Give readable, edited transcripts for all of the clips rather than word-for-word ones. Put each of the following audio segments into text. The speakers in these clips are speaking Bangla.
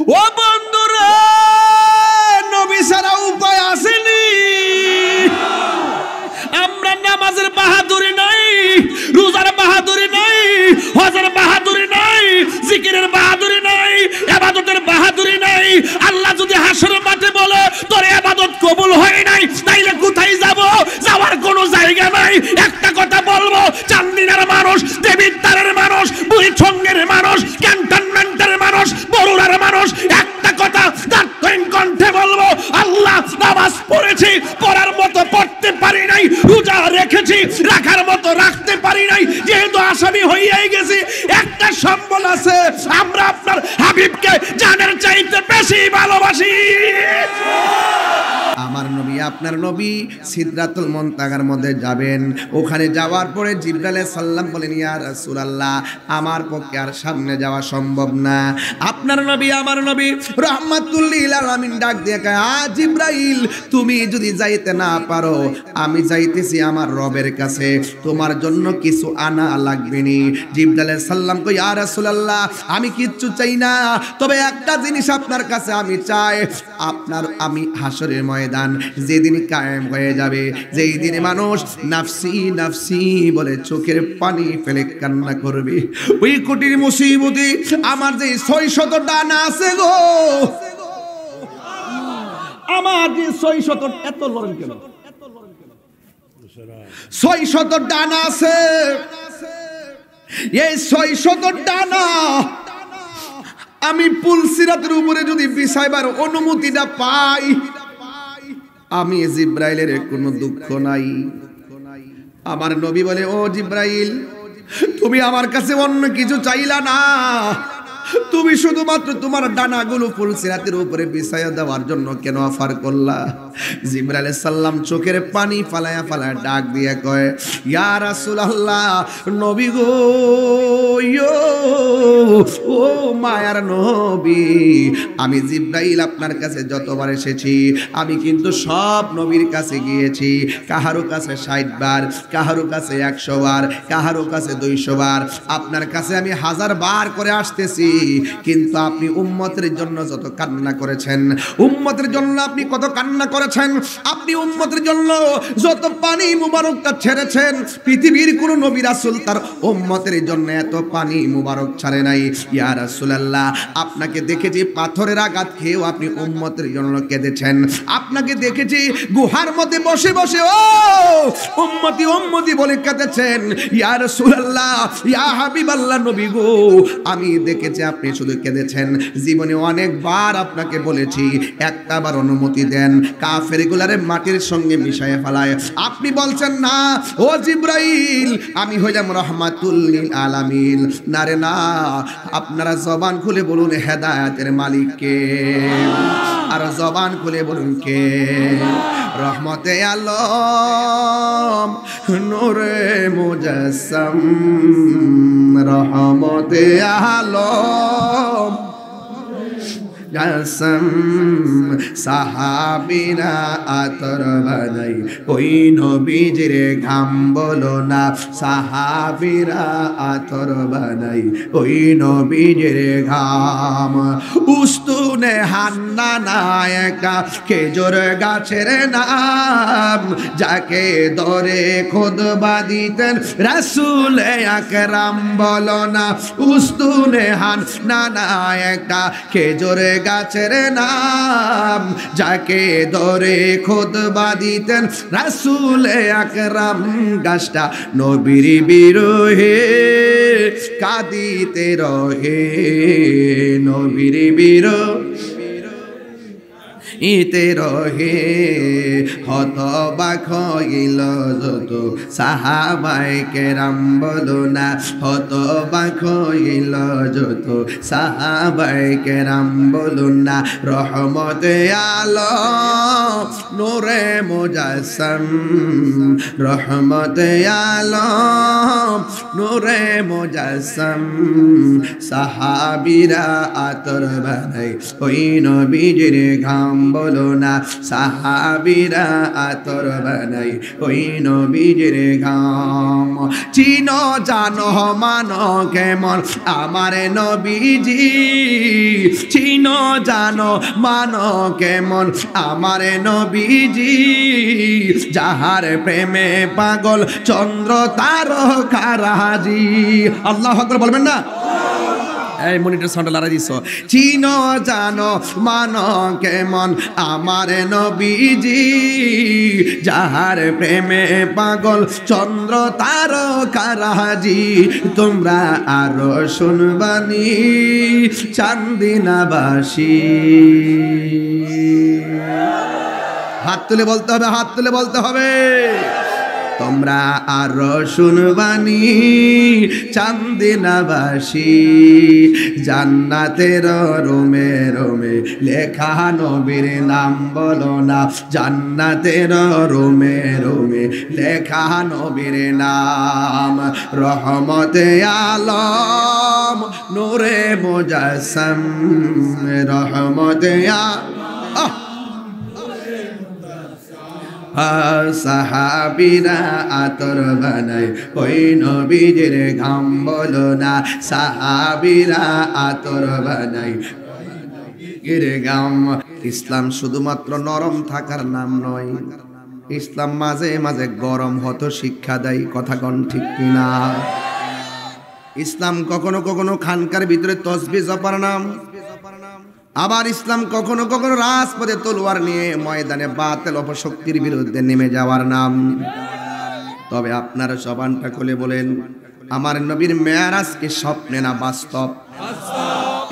ও বন্ধুরা, নবী ছাড়া উপায় আসেনি। আমরা নামাজের বাহাদুরি নাই, রোজার বাহাদুরি নাই, হজের বাহাদুরি নাই, জিকিরের বাহাদুরি নাই, ইবাদতের বাহাদুরি নাই। আল্লাহ যদি হাসরের মাঠে বলে তোর ইবাদত কবুল হয় নাই, তাইলে কোথায় যাব? যাওয়ার কোনো জায়গা নাই। একটা কথা বলবো, চান্দিনার মানুষ, দেবিদ্বারের মানুষ, বুড়িছঙ্গের মানুষ, ক্যান্টনমেন্টের মানুষ, বরুড়ার মানুষ, একটা কথা দাঁতহীন কণ্ঠে বলবো, আল্লাহ নামাজ পড়েছি, পড়ার মতো পড়তে পারি নাই, রোজা রেখেছি, রাখার মতো রাখতে পারি নাই, যেহেতু আসামি হইয়াই গেছি। একটা সম্বল আছে, আমরা আপনার হাবিবকে জানের চাইতে বেশি ভালোবাসি। আমার নবী, আপনার নবী সিদরাতুল মুনতাহার মধ্যে যাবেন। ওখানে যাওয়ার পরে জিবরাইল আলাইহিস সালাম বলেন, ইয়া রাসূলুল্লাহ, আমার পক্ষে আর সামনে যাওয়া সম্ভব না। আপনার নবী, আমার নবী রাহমাতুল লিল আলামিন ডাক দিয়ে কয়, জিবরাইল, তুমি যদি যাইতে না পারো, আমি যাইতেছি আমার রবের কাছে, তোমার জন্য কিছু আনা লাগবে নি। জিবরাইল আলাইহিস সালাম কয়, ইয়া রাসূলুল্লাহ, আমি কিচ্ছু চাই না, তবে একটা জিনিস আপনার কাছে আমি চাই। আমি হাসরের ময়দান যেদিন কায়েম হয়ে যাবে, যেই দিনে মানুষ নাফসি নাফসি বলে চোখের পানি ফেলে কান্না করবে, ওই কোটির মুসিবতে আমার যে 600 ডানা আছে গো, আমার যে 600, এত লড়েন কেন, 600 ডানা আছে, এই 600 ডানা আমি পুলসিরাতের উপরে যদি বিছাইবার অনুমতিটা পাই, আমি জিবরাইলের কোনো দুঃখ নাই। আমার নবী বলে, ও জিবরাইল, তুমি আমার কাছে অন্য কিছু চাইলা না, তুমি শুধুমাত্র তোমার ডানাগুলো পুলসিরাতের উপরে বিছাইয়া দেওয়ার জন্য কেন অফার করলা? জিবরাইল আলাইহিস সালাম চোখের পানি ফালায়া ফালায়া ডাক দিয়ে কয়, ইয়া রাসূলুল্লাহ, নবী গো, ও মায়ার নবী, আমি জিবরাইল আপনার কাছে যতবার এসেছি, আমি কিন্তু সব নবীর কাছে গিয়েছি, কাহারো কাছে 60 বার, কাহারো কাছে 100 বার, কাহারো কাছে 200 বার, আপনার কাছে আমি 1000 বার করে আসতেছি, কিন্তু আপনি উম্মতের জন্য যত কান্না করেছেন, উম্মতের জন্য আপনি কত কান্না করেছেন, আপনি উম্মতের জন্য যত পানি মুবারকটা ছেড়েছেন, পৃথিবীর কোন নবী রাসূল তার উম্মতের জন্য এত পানি মুবারক ছাড়ে নাই। ইয়া রাসূলুল্লাহ, আপনাকে দেখেছি পাথরের আঘাত খেয়েও আপনি উম্মতের জন্য কেঁদেছেন, আপনাকে দেখেছি গুহার মধ্যে বসে বসে ও উম্মতি উম্মতি বলে কেঁদেছেন। ইয়া রাসূলুল্লাহ, ইয়া হাবিবাল্লাহ, নবী গো, আমি দেখেছি আপনি শুধু কেঁদেছেন। জীবনে অনেকবার আপনাকে বলেছি, একটাবার অনুমতি দেন, কাফেরগুলারে মাটির সঙ্গে মিশাইয়া ফেলায়, আপনি বলছেন না। ও জিবরাইল, আমি হইলাম রাহমাতুল লিল আলামিন। না রে না, আপনারা জবান খুলে বলুন হেদায়েতের মালিক কে, আর জবান খুলে বলুন কে? রহমতে আলম, নূরে মুজাসসাম, রহমতে আলম জাসম, সাহাবীরা আতর বানাই, ওই নবীজির ঘাম বলো না, সাহাবীরা আতর বানাই, ওই নবীজির ঘাম। উস্তুনে হান্না নায়কা, খেজুর গাছের নাম, যাকে ধরে খুতবা দিতেন রাসূল আকরাম, বলো না। উস্তুনে হান্না নায়কা, খেজুর গাছের নাম, যাকে ধরে খুতবা দিতেন রাসূল আকরাম, গাছটা নবীর বিরহে কাঁদিতে রহে, নবীর ইতে রহে, হতবাক হইল যত সাহাবায়ে কেরাম, বলো না। হতবাক হইল যত সাহাবায়ে কেরাম, বলো না। রহমতে আলম, নূরে মুজাসসাম, রহমতে আলম, নূরে মুজাসসাম, সাহাবীরা আতর বানাই, ওই নবীজির ঘাম বলো না সাহাবীরা আতর বানাই ওই নবীজির ঘাম চিনো জানো মানো কেমন আমার নবীজি চিনো জানো মানো কেমন আমার নবীজি যাহার প্রেমে পাগল চন্দ্র তারকারাজি আল্লাহু আকবার বলবেন না এই মনিটর সাউন্ড লারা দিছো চিনো জানো মানো কেমন আমার নবীজি যাহার প্রেমে পাগল চন্দ্র তারকারাজি তোমরা আরো শুনবানি চান্দিনাবাসী হাত তুলে বলতে হবে হাত তুলে বলতে হবে তোমরা আরো শুনবানি চান্দিনাবাসী জান্নাতের রোমে রোমে লেখা নবীর নাম বলো না জান্নাতের রোমে রোমে লেখা নবীর নাম রহমতে আলম নূরে মুজাসসাম রহমতে আলম সাহাবীরা আতর বানায় ওই নবীজির ঘাম বলো না সাহাবীরা আতর বানায় নবীজির ঘাম ইসলাম শুধুমাত্র নরম থাকার নাম নয় ইসলাম মাঝে মাঝে গরম হতো শিক্ষা দেয় কথা কোন ঠিক কিনা ইসলাম কখনো কখনো খানকার ভিতরে তসবিহ জপার নাম আবার ইসলাম কখনো কখনো রাজপথে তলোয়ার নিয়ে ময়দানে বাতিল অপশক্তির বিরুদ্ধে নেমে যাওয়ার নাম তবে আপনারা জবানটা খুলে বলেন আমার নবীর মেরাজ কি স্বপ্নে না বাস্তব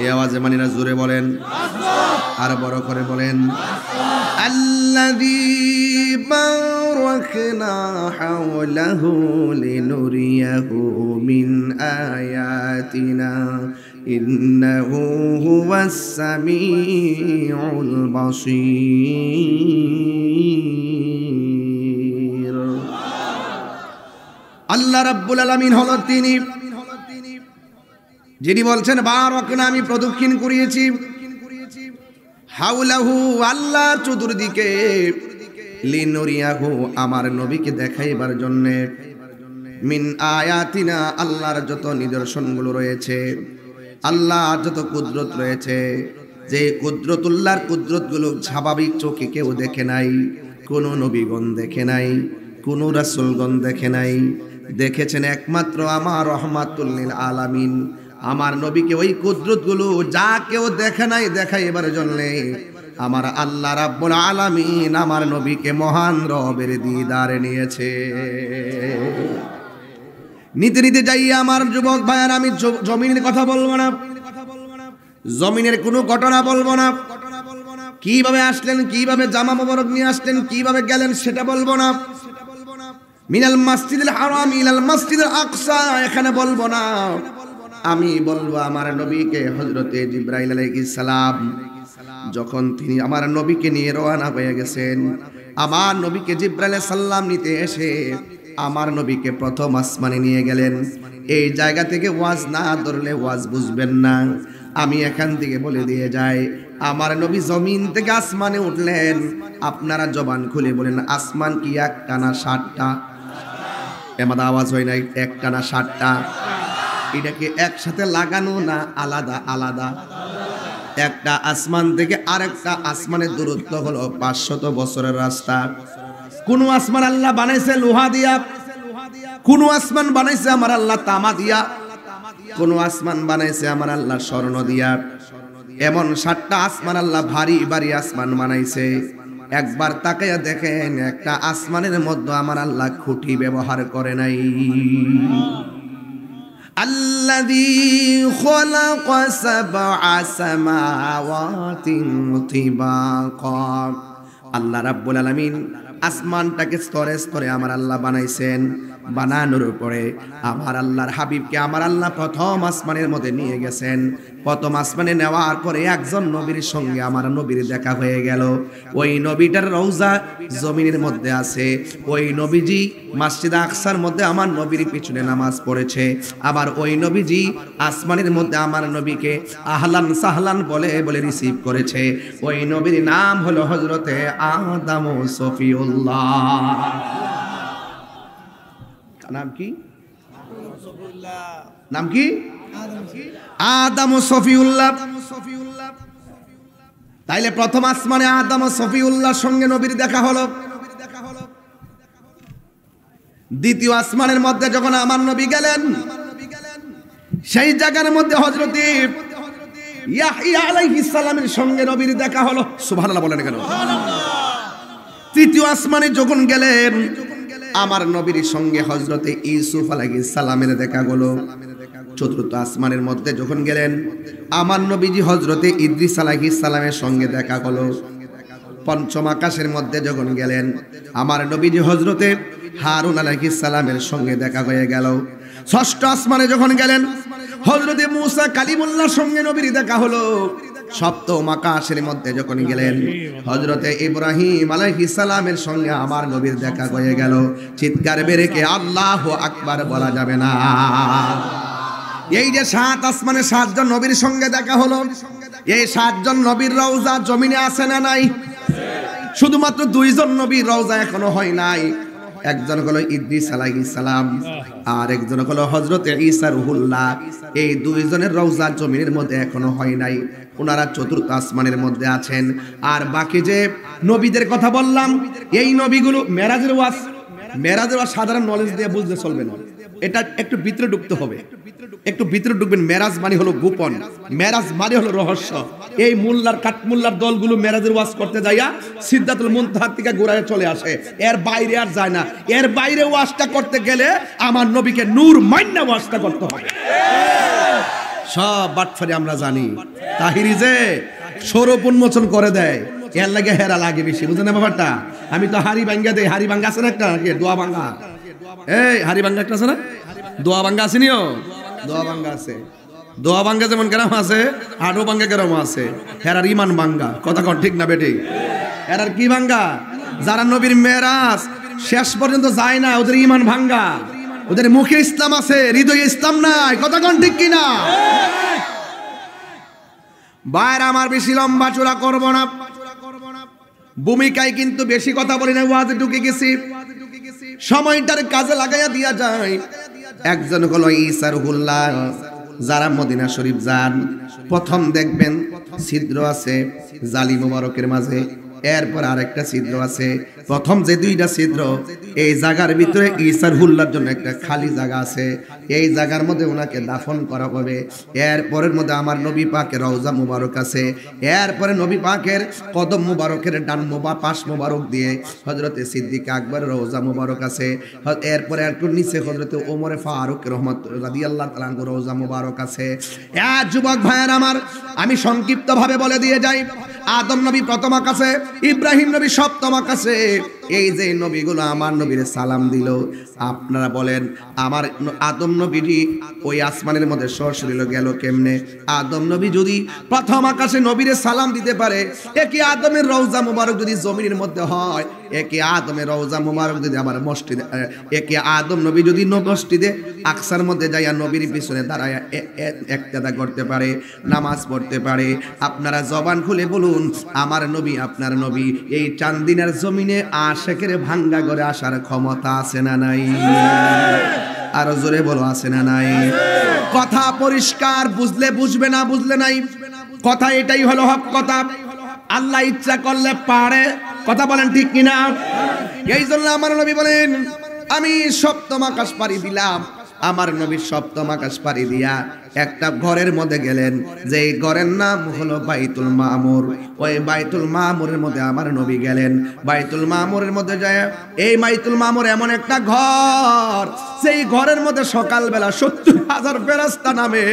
এই আওয়াজে মানিনা জোরে বলেন আর বড় করে বলেন আল্লাযী বারাকনা হাওলাহু লিনুরিয়াহু মিন আয়াতিনা ইন্নাহু হুয়াস সামিউল বাসীর আল্লাহ রাব্বুল আলামিন হলো তিনি যিনি বলছেন বারাকনা আমি প্রদক্ষিণ করিয়েছি হাওলাহু আল্লাহ চতুর্দিকে লিনুরিয়াহু আমার নবীকে দেখাইবার জন্য মিন আয়াতিনা আল্লাহর যত নিদর্শনগুলো রয়েছে আল্লাহ যত কুদরত রয়েছে যে কুদরতুল্লাহর কুদরতগুলো স্বাভাবিক চোখে কেউ দেখে নাই কোনো নবীগণ দেখে নাই কোনো রাসূলগণ দেখে নাই দেখেছেন একমাত্র আমার রহমাতুল লিল আলামিন আমার নবীকে ওই কুদরতগুলো যা কেউ দেখে নাই দেখাইবার জন্য আমার আল্লাহ রাব্বুল আলামিন আমার নবীকে মহান রবের দিদারে নিয়েছে নিতে নিতে যাইয়া আমার যুবক ভাইয়ার আমি জমিনের কথা বলবো না জমিনের কোনো ঘটনা বলবো না কিভাবে আসলেন কিভাবে জামা মোবারক নিয়ে আসলেন কিভাবে গেলেন সেটা বলবো না মিনাল মসজিদুল হারাম ইলাল মসজিদুল আকসা এখানে বলবো না আমি বলবো আমার নবীকে হযরতে জিবরাইল আলাইহিস সালাম যখন তিনি আমার নবীকে নিয়ে রওনা হয়ে গেছেন আমার নবীকে জিবরাইল আলাইহিস সালাম নিতে এসে আমার নবীকে প্রথম আসমানে নিয়ে গেলেন এই জায়গা থেকে ওয়াজ না ধরলে ওয়াজ বুঝবেন না আমি এখান থেকে বলে দিয়ে যাই আমার নবী জমিন থেকে আসমানে উঠলেন আপনারা জবান খুলে বলেন আসমান কি একটা না 7টা এমন আওয়াজ হয় নাই একটা না 7টা এটাকে একসাথে লাগানো না আলাদা আলাদা একটা আসমান থেকে আরেকটা আসমানের দূরত্ব হলো 500 বছরের রাস্তা কোন আসমান আল্লাহ বানাইছে লোহা দিয়া কোন আসমান বানাইছে আমার আল্লাহ তামা দিয়া কোন আসমান বানাইছে আমার আল্লাহ স্বর্ণ দিয়া এমন 7টা আসমান আল্লাহ ভারী ভারী আসমান বানাইছে একবার তাকায়া দেখেন একটা আসমানের মধ্যে আমার আল্লাহ খুঁটি ব্যবহার করে নাই আল্লাযী খালাকা সাবআ সামাওয়াতিন তিবাকা আল্লাহ রাব্বুল আলামিন আসমানটাকে স্তরে স্তরে আমার আল্লাহ বানাইছেন বানানোর পরে আমার আল্লাহর হাবিবকে আমার আল্লাহ প্রথম আসমানের মধ্যে নিয়ে গেছেন। প্রথম আসমানে নেওয়ার পরে একজন নবীর সঙ্গে আমার নবীর দেখা হয়ে গেল। ওই নবীটার রওজা জমিনের মধ্যে আছে। ওই নবীজি মসজিদ আকসার মধ্যে আমার নবীর পিছনে নামাজ পড়েছে। আবার ওই নবীজি আসমানের মধ্যে আমার নবীকে আহলান সাহলান বলে বলে রিসিভ করেছে। ওই নবীর নাম হলো হযরতে আদম সফিউল্লাহ। নাম কি? নাম কি? আদম সফিউল্লাহ। তাইলে প্রথম আসমানে আদম সফিউল্লাহর সঙ্গে নবীর দেখা হলো। দ্বিতীয় আসমানের মধ্যে যখন আমার নবী গেলেন, সেই জায়গার মধ্যে হযরতে ইয়াহইয়া আলাইহিস সালামের সঙ্গে নবীর দেখা হলো। সুবহানাল্লাহ বলেন কেন? তৃতীয় আসমানে যখন গেলেন, আমার নবীর সঙ্গে হযরতে ইউসুফ আলাইহিস সালামের দেখা হলো। চতুর্থ আসমানের মধ্যে যখন গেলেন, আমার নবীজি হযরতে ইদ্রিস আলাইহিস সালামের সঙ্গে দেখা হলো। পঞ্চম আকাশের মধ্যে যখন গেলেন, আমার নবীজি হযরতে হারুন আলাইহিস সালামের সঙ্গে দেখা হয়ে গেল। ষষ্ঠ আসমানে যখন গেলেন, হযরতে মূসা কালিমুল্লাহর সঙ্গে নবীর দেখা হলো। সপ্তম আকাশের মধ্যে যখন গেলেন, হযরতে ইব্রাহিম আলাইহিস সালামের সঙ্গে আমার নবীর দেখা হয়ে গেল। চিৎকার বেরে কে আল্লাহু আকবার বলা যাবে না। এই যে সাত আসমানে সাতজন নবীর সঙ্গে দেখা হলো, এই সাতজন নবীর রওজা জমিনে আছে না নাই? শুধুমাত্র দুইজন নবীর রওজা এখনো হয় নাই। একজন হলো ইদ্রিস আলাইহিস সালাম, আর একজন হলো হযরতে ঈসা রুহুল্লাহ। এই দুইজনের রওজা জমিনের মধ্যে এখনো হয় নাই, ওনারা চতুর্থ আসমানের মধ্যে আছেন। আর বাকি যে নবীদের কথা বললাম, এই নবীগুলো মেরাজের ওয়াজ সাধারণ নলেজ দিয়ে বুঝতে চলবে না, এটা একটু ভিতরে ঢুকতে হবে। একটু ভিতরে ঢুকবেন। মেরাজ মানে হলো গোপন, মেরাজ মানে হলো রহস্য। এই মোল্লার কাঠমোল্লার দলগুলো মেরাজের ওয়াজ করতে যাইয়া সিদ্ধাতুল মুনতাহা থেকে ঘুরায় চলে আসে, এর বাইরে আর যায় না। এর বাইরে ওয়াজটা করতে গেলে আমার নবীকে নূর মাইন্না ওয়াজটা করতে হবে। সব বাটফারি আমরা জানি। তাহিরি যে স্বরূপ উন্মোচন করে দেয়, এর লাগে হেরা লাগে বেশি, বুঝেন না ব্যাপারটা? আমি তো হাড়ি ভাঙ্গা দেই। হাড়ি ভাঙ্গা আছে না একটা, দোয়া ভাঙ্গা। এই হাড়ি ভাঙ্গা একটা আছে না, দোয়া ভাঙ্গা আসেনিও? দোয়া ভাঙ্গা আছে। দোয়া ভাঙ্গা যেমন গ্রাম আছে, হাড়ো ভাঙ্গা গ্রাম আছে। হেরার ইমান ভাঙ্গা। কথা কন ঠিক না বেটি? হেরার কি ভাঙ্গা? যারা নবীর মেরাজ শেষ পর্যন্ত যায় না, ওদের ইমান ভাঙ্গা। ওদের মুখে ইসলাম আছে, হৃদয়ে ইসলাম নাই। কথা কন ঠিক কিনা? বাইরে আমার বেশি লম্বা চূড়া করব না, ভূমিকায় কিন্তু বেশি কথা বলি না, ওয়াজে ঢুকে গেছি। সময়টার কাজে লাগাইয়া দিয়া যায়। একজন হলো ঈসা রুহুল্লাহ। যারা মদিনা শরীফ যান, প্রথম দেখবেন ছিদ্র আছে জালি মোবারকের মাঝে, এরপর আরেকটা ছিদ্র আছে। প্রথম যে দুইটা ছিদ্র, এই জায়গার ভিতরে ঈসা রুহুল্লাহর জন্য একটা খালি জায়গা আছে। এই জায়গার মধ্যে ওনাকে দাফন করা হবে। এরপরের মধ্যে আমার নবী পাকের রওজা মুবারক আছে। এরপরে নবী পাকের কদম মুবারকের ডান পাশ মুবারক দিয়ে হযরতে সিদ্দিক আকবরের রওজা মুবারক আছে। এরপরে একটু নিচে হযরতে ওমরে ফারুক রাদিয়াল্লাহু তাআলা আনহু রওজা মুবারক আছে। যুবক ভাইয়ের আমার, আমি সংক্ষিপ্তভাবে বলে দিয়ে যাই। আদম নবী প্রথম আকাশে, ইব্রাহিম নবী সপ্তম আকাশে। এই যে নবীগুলো আমার নবীর সালাম দিল, আপনারা বলেন আমার আদম নবীজি ওই আসমানের মধ্যে সরাসরি গেল কেমনে? আদম নবী যদি প্রথম আকাশে নবীর সালাম দিতে পারে, একই আদমের রওজা মুবারক যদি জমিনের মধ্যে হয়, একই আদমের রওজা মুবারক যদি আমার মসজিদে, একই আদম নবী যদি মসজিদে আকসার মধ্যে যাইয়া নবীর পিছনে দাঁড়ায় একতেদা করতে পারে, নামাজ পড়তে পারে, আপনারা জবান খুলে বলুন আমার নবী আপনার নবী এই চান্দিনার জমিনে আশেকের ভাঙ্গা করে আসার ক্ষমতা আছে না নাই? আরো জোরে বলো, আছে না নাই? কথা পরিষ্কার, বুঝলে বুঝবে, না বুঝলে নাই। কথা এটাই হলো হক কথা। আল্লাহ ইচ্ছা করলে পারে। কথা বলেন ঠিক কিনা? এই জন্য আমার নবী বলেন, আমি সপ্তম আকাশ পাড়ি দিলাম, আমার নবী সপ্তম আকাশ পাড়ি দিয়া একটা ঘরের মধ্যে গেলেন, যে ঘরের নাম হলো বাইতুল মামুর। ওই বাইতুল মামুরের মধ্যে আমার নবী গেলেন। বাইতুল মামুরের মধ্যে যায়, এই বাইতুল মামুর এমন একটা ঘর, সেই ঘরের মধ্যে সকালবেলা 70,000 ফেরেশতা নামে,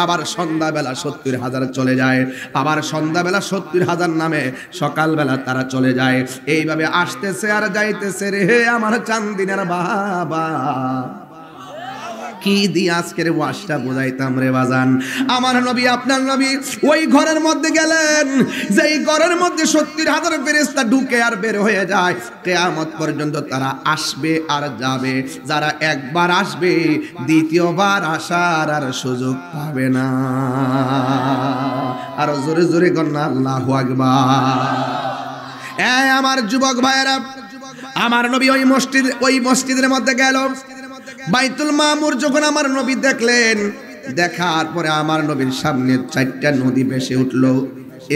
আবার সন্ধ্যাবেলা 70,000 চলে যায়, আবার সন্ধ্যাবেলা 70,000 নামে, সকালবেলা তারা চলে যায়। এইভাবে আসতেছে আর যাইতেছে রে আমার চান্দিনের বাবা। কি দিয়ে আজকের ওয়াজটা বোঝাইতাম রে বাজান। আমার নবী, আপনার নবী ওই ঘরের মধ্যে গেলেন, যেই ঘরের মধ্যে 70,000 ফেরেশতা ঢুকে আর বের হয়ে যায়। কিয়ামত পর্যন্ত তারা আসবে আর যাবে। যারা একবার আসবে, দ্বিতীয়বার আসার আর সুযোগ পাবে না। আর জোরে জোরে কন্যা আল্লাহু আকবার। আমার যুবক ভাইয়েরা, আমার নবী ওই মসজিদের মধ্যে গেল। বাইতুল মামুর যখন আমার নবী দেখলেন, দেখার পরে আমার নবীর সামনে 4টা নদী ভেসে উঠল।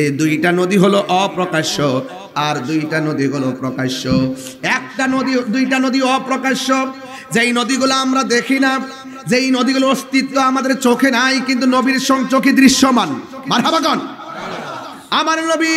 এই 2টা নদী হলো অপ্রকাশ্য, আর 2টা নদী হলো প্রকাশ্য। 2টা নদী অপ্রকাশ্য, যেই নদীগুলো আমরা দেখি না, যেই নদীগুলো অস্তিত্ব আমাদের চোখে নাই, কিন্তু নবীর চোখে দৃশ্যমান। মারহাবা কোন। আমার নবী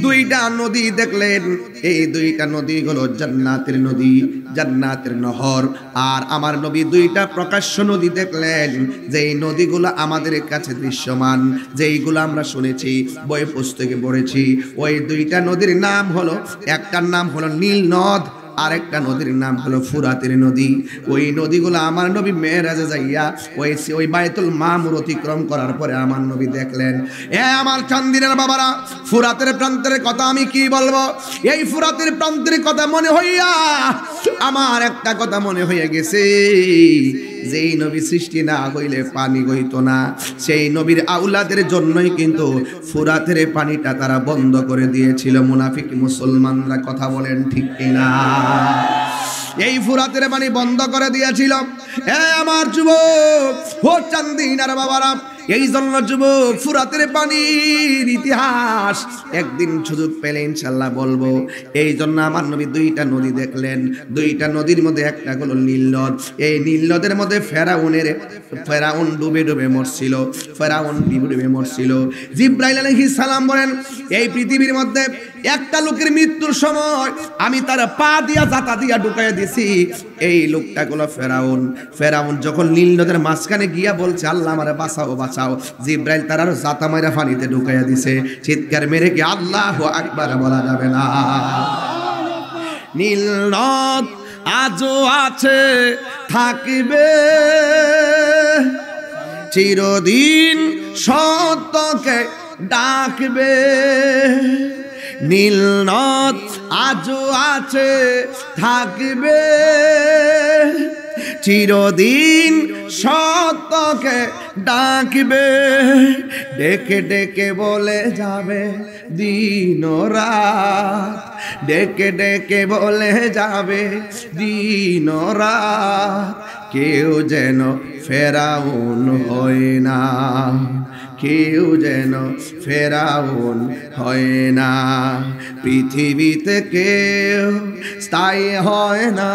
2টা নদী দেখলেন। এই 2টা নদী হলো জান্নাতের নদী, জান্নাতের নহর। আর আমার নবী 2টা প্রকাশ্য নদী দেখলেন, যেই নদীগুলো আমাদের কাছে দৃশ্যমান, যেইগুলো আমরা শুনেছি, বই পুস্তকে পড়েছি। ওই 2টা নদীর নাম হলো, একটার নাম হলো নীল নদ, আরেকটা নদীর নাম হলো ফুরাতের নদী। ওই নদীগুলো আমার নবী মেরাজে যাইয়া ওই বাইতুল মামুর অতিক্রম করার পরে আমার নবী দেখলেন। আমার চান্দিনের বাবারা, ফুরাতের প্রান্তের কথা আমি কি বলবো। এই ফুরাতের প্রান্তের কথা মনে হইয়া আমার একটা কথা মনে হয়ে গেছে, যেই নবী সৃষ্টি না হইলে পানি বইত না, সেই নবীর আউলাদের জন্যই কিন্তু ফুরাতের পানিটা তারা বন্ধ করে দিয়েছিল। মুনাফিক মুসলমানরা কথা বলেন ঠিক কিনা? এই ফুরাতের পানি বন্ধ করে দিয়েছিল। আমার যুবক, ও চান্দিনার বাবারা, এই জন্য যুবক ফুরাতের পানির ইতিহাস একদিন সুযোগ পেলে ইনশাল্লাহ বলবো। এই জন্য আমার নবী 2টা নদী দেখলেন। 2টা নদীর মধ্যে একটা হলো নীল নদ। এই নীল নদের মধ্যে ফেরাউন ডুবে ডুবে মরছিল, ফেরাউন ডুবে ডুবে মরছিল। জিবরাইল আলাইহিস সালাম বলেন, এই পৃথিবীর মধ্যে একটা লোকের মৃত্যুর সময় আমি তার পা দিয়া জাতা দিয়া ঢুকাইয়া দিছি। এই লোকটা হলো ফেরাউন। ফেরাউন যখন নীল নদের মাঝখানে গিয়া বলছে, আল্লাহ আমারে বাঁচাও বাঁচাও, জিবরাইল তার আর জাতা মাইরা পানিতে ঢুকাইয়া দিছে। চিৎকার মেরে কি আল্লাহু আকবার বলা যাবে না? নীল নদ আজও আছে, থাকবে চিরদিন, সত্যকে ডাকবে। নীল নদ আজও আছে, থাকবে চিরদিন, সত্যকে ডাকবে। ডেকে ডেকে বলে যাবে দিন রাত, ডেকে ডেকে বলে যাবে দিন রাত। কেউ যেন ফেরাউন হয় না, কেউ যেন ফেরাউন হয় না। পৃথিবীতে কেউ স্থায়ী হয় না,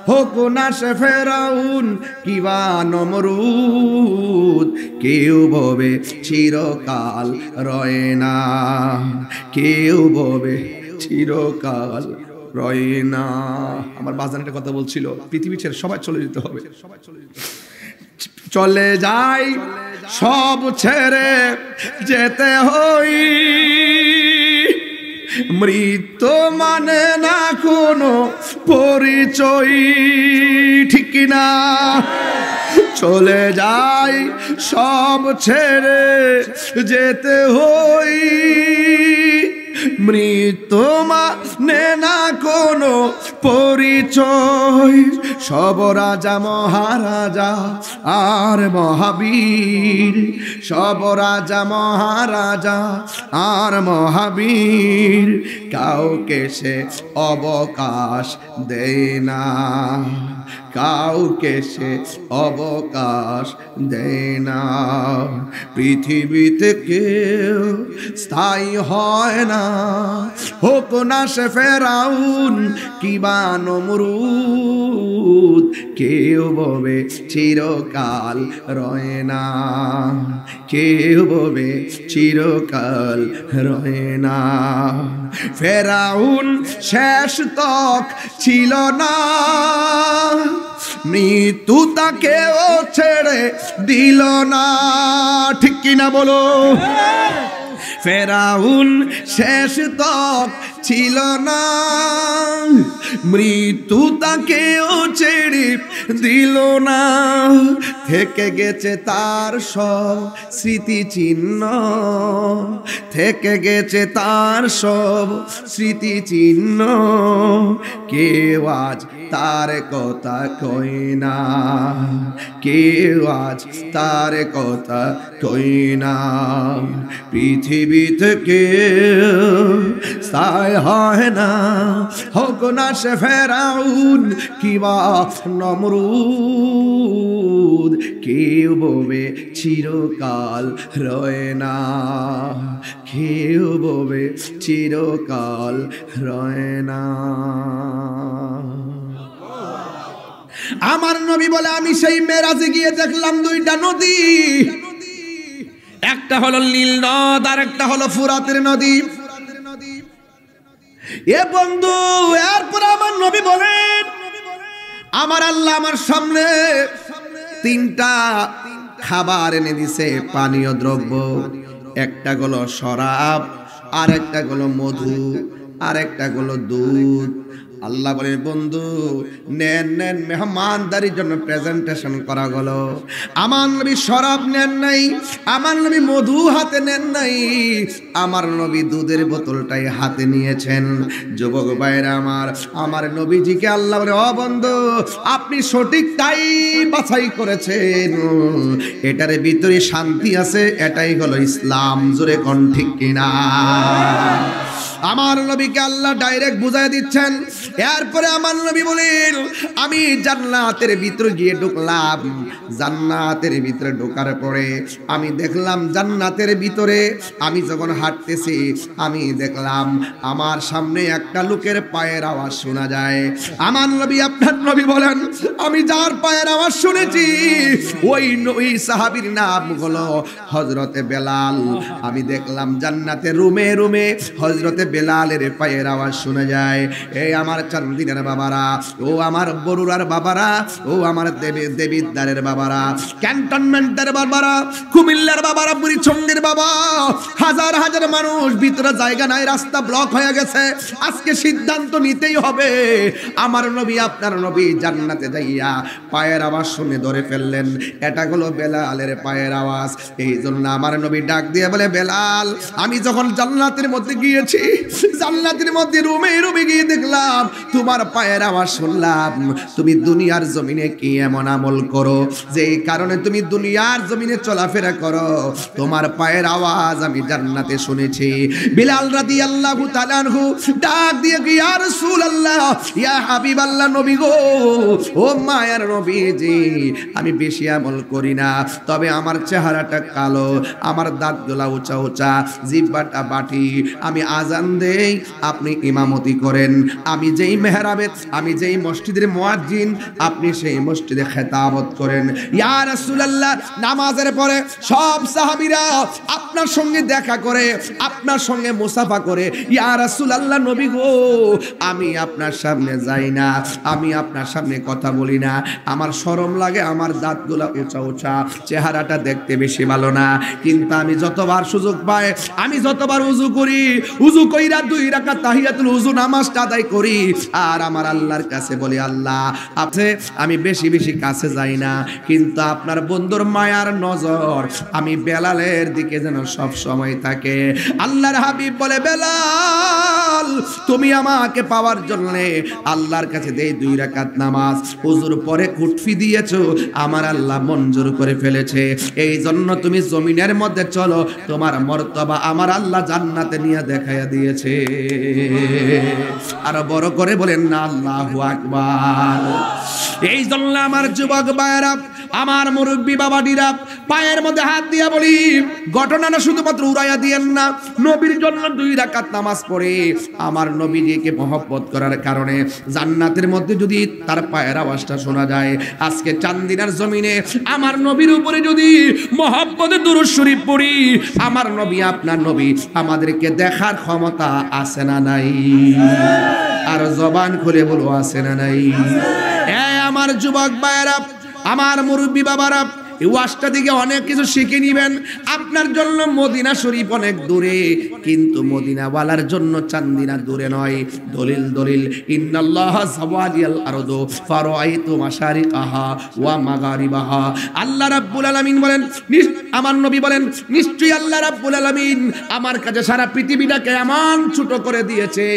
হোক না সে ফেরাউন কিবা নমরুদ। কেউ ভবে চিরকাল রয় না, কেউ ভবে চিরকাল রয় না। আমার বাজান একটা কথা বলছিল, পৃথিবী ছেড়ে সবাই চলে যেতে হবে। চলে যাই সব ছেড়ে যেতে হই, মৃত্যু মানে না কোনো পরিচয়, ঠিক না? চলে যাই সব ছেড়ে যেতে হই, মৃত্যু মানে না কোনো পরিচয়। সব রাজা মহারাজা আর মহাবীর, সব রাজা মহারাজা আর মহাবীর, কাউকে সে অবকাশ দেয় না, কাউকে সে অবকাশ দেয় না। পৃথিবীতে কেউ স্থায়ী হয় না, হোক না সে ফেরাউন কিবা নমরুদ, কেউ ববে চিরকাল রয় না, কেউ ববে চিরকাল রয় না। ফেরাউন শেষ তক ছিল না, মৃত্যু তাকেও ছেড়ে দিল না, ঠিক কিনা বলো? ফেরাউন শেষ তক ছিল না, মৃত্যু তাকেও ছেড়ে দিল না। থেকে গেছে তার সব স্মৃতিচিহ্ন, থেকে গেছে তার সব স্মৃতিচিহ্ন। কেউ আজ তার কথা কই না, কেউ আজ তার কথা কই না। পৃথিবী থেকে স্থায়ী হয় না, হোক না সে ফেরাউন কিবা নমরুদ, কেউ ববে চিরকাল রয় না, কেউ ববে চিরকাল রয় না। আমার নবী বলে, আমি সেই মেরাজে গিয়ে দেখলাম দুইটা নদী, একটা হলো নীল নদ আর একটা হলো ফুরাতের নদী। এ বন্ধু, এরপর আমার নবী বলেন, আমার আল্লাহ আমার সামনে তিনটা খাবার এনে দিছে, পানীয় দ্রব্য। একটা হলো শরাব, আর একটা হলো মধু, আর একটা হলো দুধ। আল্লাহ বলেন, বন্ধু নেন নেন, মেহমানদারির জন্য প্রেজেন্টেশন করা গেল। আমার নবী শরাব নেন নাই, আমার নবী মধু হাতে নেন নাই, আমার নবী দুধের বোতলটাই হাতে নিয়েছেন। যুবক ভাইরা আমার নবীজিকে আল্লাহ বলে, ও বন্ধু, আপনি সঠিকটাই বাছাই করেছেন, এটার ভিতরে শান্তি আছে, এটাই হলো ইসলাম। জোরে কোন ঠিক কিনা? আমার নবীকে আল্লাহ ডাইরেক্ট বুঝাই দিচ্ছেন। এরপরে আমার নবী বলেন, আমি জান্নাতের ভিতরে গিয়ে ঢুকলাম। জান্নাতের ভিতরে ঢোকার পরে আমি দেখলাম, জান্নাতের ভিতরে আমি যখন হাঁটতেছি, আমি দেখলাম আমার সামনে একটা লোকের পায়ের আওয়াজ শোনা যায়। আমার নবী, আপনার নবী বলেন, আমি যার পায়ের আওয়াজ শুনেছি ওই সাহাবীর নাম হলো হযরতে বেলাল। আমি দেখলাম জান্নাতের রুমে রুমে হযরতে বেলালের পায়ের আওয়াজ শোনা যায়। এই আমার চান্দিনার বাবারা, ও আমার বরুরার বাবারা, ও আমার দেবিদ্বারের বাবারা, ক্যান্টনমেন্টের বাবারা, কুমিল্লার বাবারা, বুড়িচঙ্গের বাবা, হাজার হাজার মানুষ, ভিতরে জায়গা নাই, রাস্তা ব্লক হয়ে গেছে। আজকে সিদ্ধান্ত নিতেই হবে। আমার নবী, আপনার নবী জান্নাতে যাইয়া পায়ের আওয়াজ শুনে ধরে ফেললেন, এটা হলো বেলালের পায়ের আওয়াজ। এই জন্য আমার নবী ডাক দিয়ে বলে, বেলাল, আমি যখন জান্নাতের মধ্যে গিয়েছি, জান্নাতের মধ্যে রুমে রুমে গিয়ে দেখলাম তোমার পায়ের আওয়াজ শুনলাম। তুমি দুনিয়ার জমিনে কি এমন আমল করো যে এই কারণে তুমি দুনিয়ার জমিনে চলাফেরা করো? তোমার পায়ের আওয়াজ আমি জান্নাতে শুনেছি। বিলাল রাদিয়াল্লাহু তাআলা আনহু ডাক দিয়ে কি, ইয়া রাসূলুল্লাহ, ইয়া হাবিবাল্লাহ, নবী গো, ও মায়ার নবীজি, আমি বেশি আমল করি না, তবে আমার চেহারাটা কালো, আমার দাঁতগুলা উঁচা উঁচা, জিহ্বাটা বাটি, আমি আজান দেই, আপনি ইমামতি করেন, আমি যেই মেহরাবে, আমি যেই মসজিদের মুয়াজ্জিন, আপনি সেই মসজিদে খেতাবত করেন। ইয়া রাসূলুল্লাহ, নামাজের পরে সব সাহাবীরা আপনার সঙ্গে দেখা করে, আপনার সঙ্গে মুসাফা করে। ইয়া রাসূলুল্লাহ, নবী গো, আমি আপনার সামনে যাই না, আমি আপনার সামনে কথা বলি না, আমার শরম লাগে, আমার দাঁতগুলা উঁচা উঁচা, চেহারাটা দেখতে বেশি ভালো না, কিন্তু আমি যতবার সুযোগ পাই, আমি যতবার উযু করি, উযু কইরা 2 রাকাত তাহিয়াতুল উযু নামাজটা আদায় করি, আর আমার আল্লাহর কাছে বলি, আল্লাহ আপনি, আমি বেশি বেশি কাছে যাই না, কিন্তু আপনার বন্ধুর মায়ার নজর আমি বেলালের দিকে যেন সব সময় থাকে। আল্লাহর হাবিব বলে, বেলাল, তুমি আমাকে পাওয়ার জন্য আল্লাহর কাছে দেই 2 রাকাত নামাজ, হুজুর পরে কুটফি দিয়েছো, আমার আল্লাহ মঞ্জুর করে ফেলেছে, এই জন্য তুমি জমিনের মধ্যে চলো, তোমার মর্তবা আমার আল্লাহ জান্নাতে নিয়ে দেখাইয়া দিয়েছে। আর বড় করে বলেন না আল্লাহু আকবার। এই জন্য আমার যুবক ভাইরা, আমার মুরব্বী বাবাডিরা পায়ের মধ্যে হাত দিয়া বলি, ঘটনাটা শুধুমাত্র উড়াইয়া দিয়েন না। নবীর জন্য 2 রাকাত নামাজ পড়ে আমার নবীজিকে মহব্বত করার কারণে জান্নাতের মধ্যে যদি তার পায়ের আওয়াজটা শোনা যায়, আজকে চান্দিনার জমিনে আমার নবীর উপরে যদি মহব্বতে দুরূদ শরীফ পড়ি, আমার নবী আপনার নবী আমাদেরকে দেখার ক্ষমতা আছে না নাই? আর জবান খুলে বলো আছে না নাই? আমার যুবক ভাইয়েরা, আমার মুরব্বী বাবারা, এই ওয়াজটা থেকে অনেক কিছু শিখে নিবেন। আপনার জন্য মদিনা শরীফ অনেক দূরে, কিন্তু মদিনাওয়ালার জন্য চান্দিনা দূরে নয়। দলিল দলিল, ইন্নাল্লাহ সাওয়ালিয়াল আরদু ফারাআইতু মাশারিকাহা ওয়া মাগারিবাহা। আল্লাহ রাব্বুল আলামিন বলেন, আমার নবী বলেন, নিশ্চয়ই আল্লাহ রাব্বুল আলামিন আমার কাছে সারা পৃথিবীটাকে এমন ছোট করে দিয়েছে,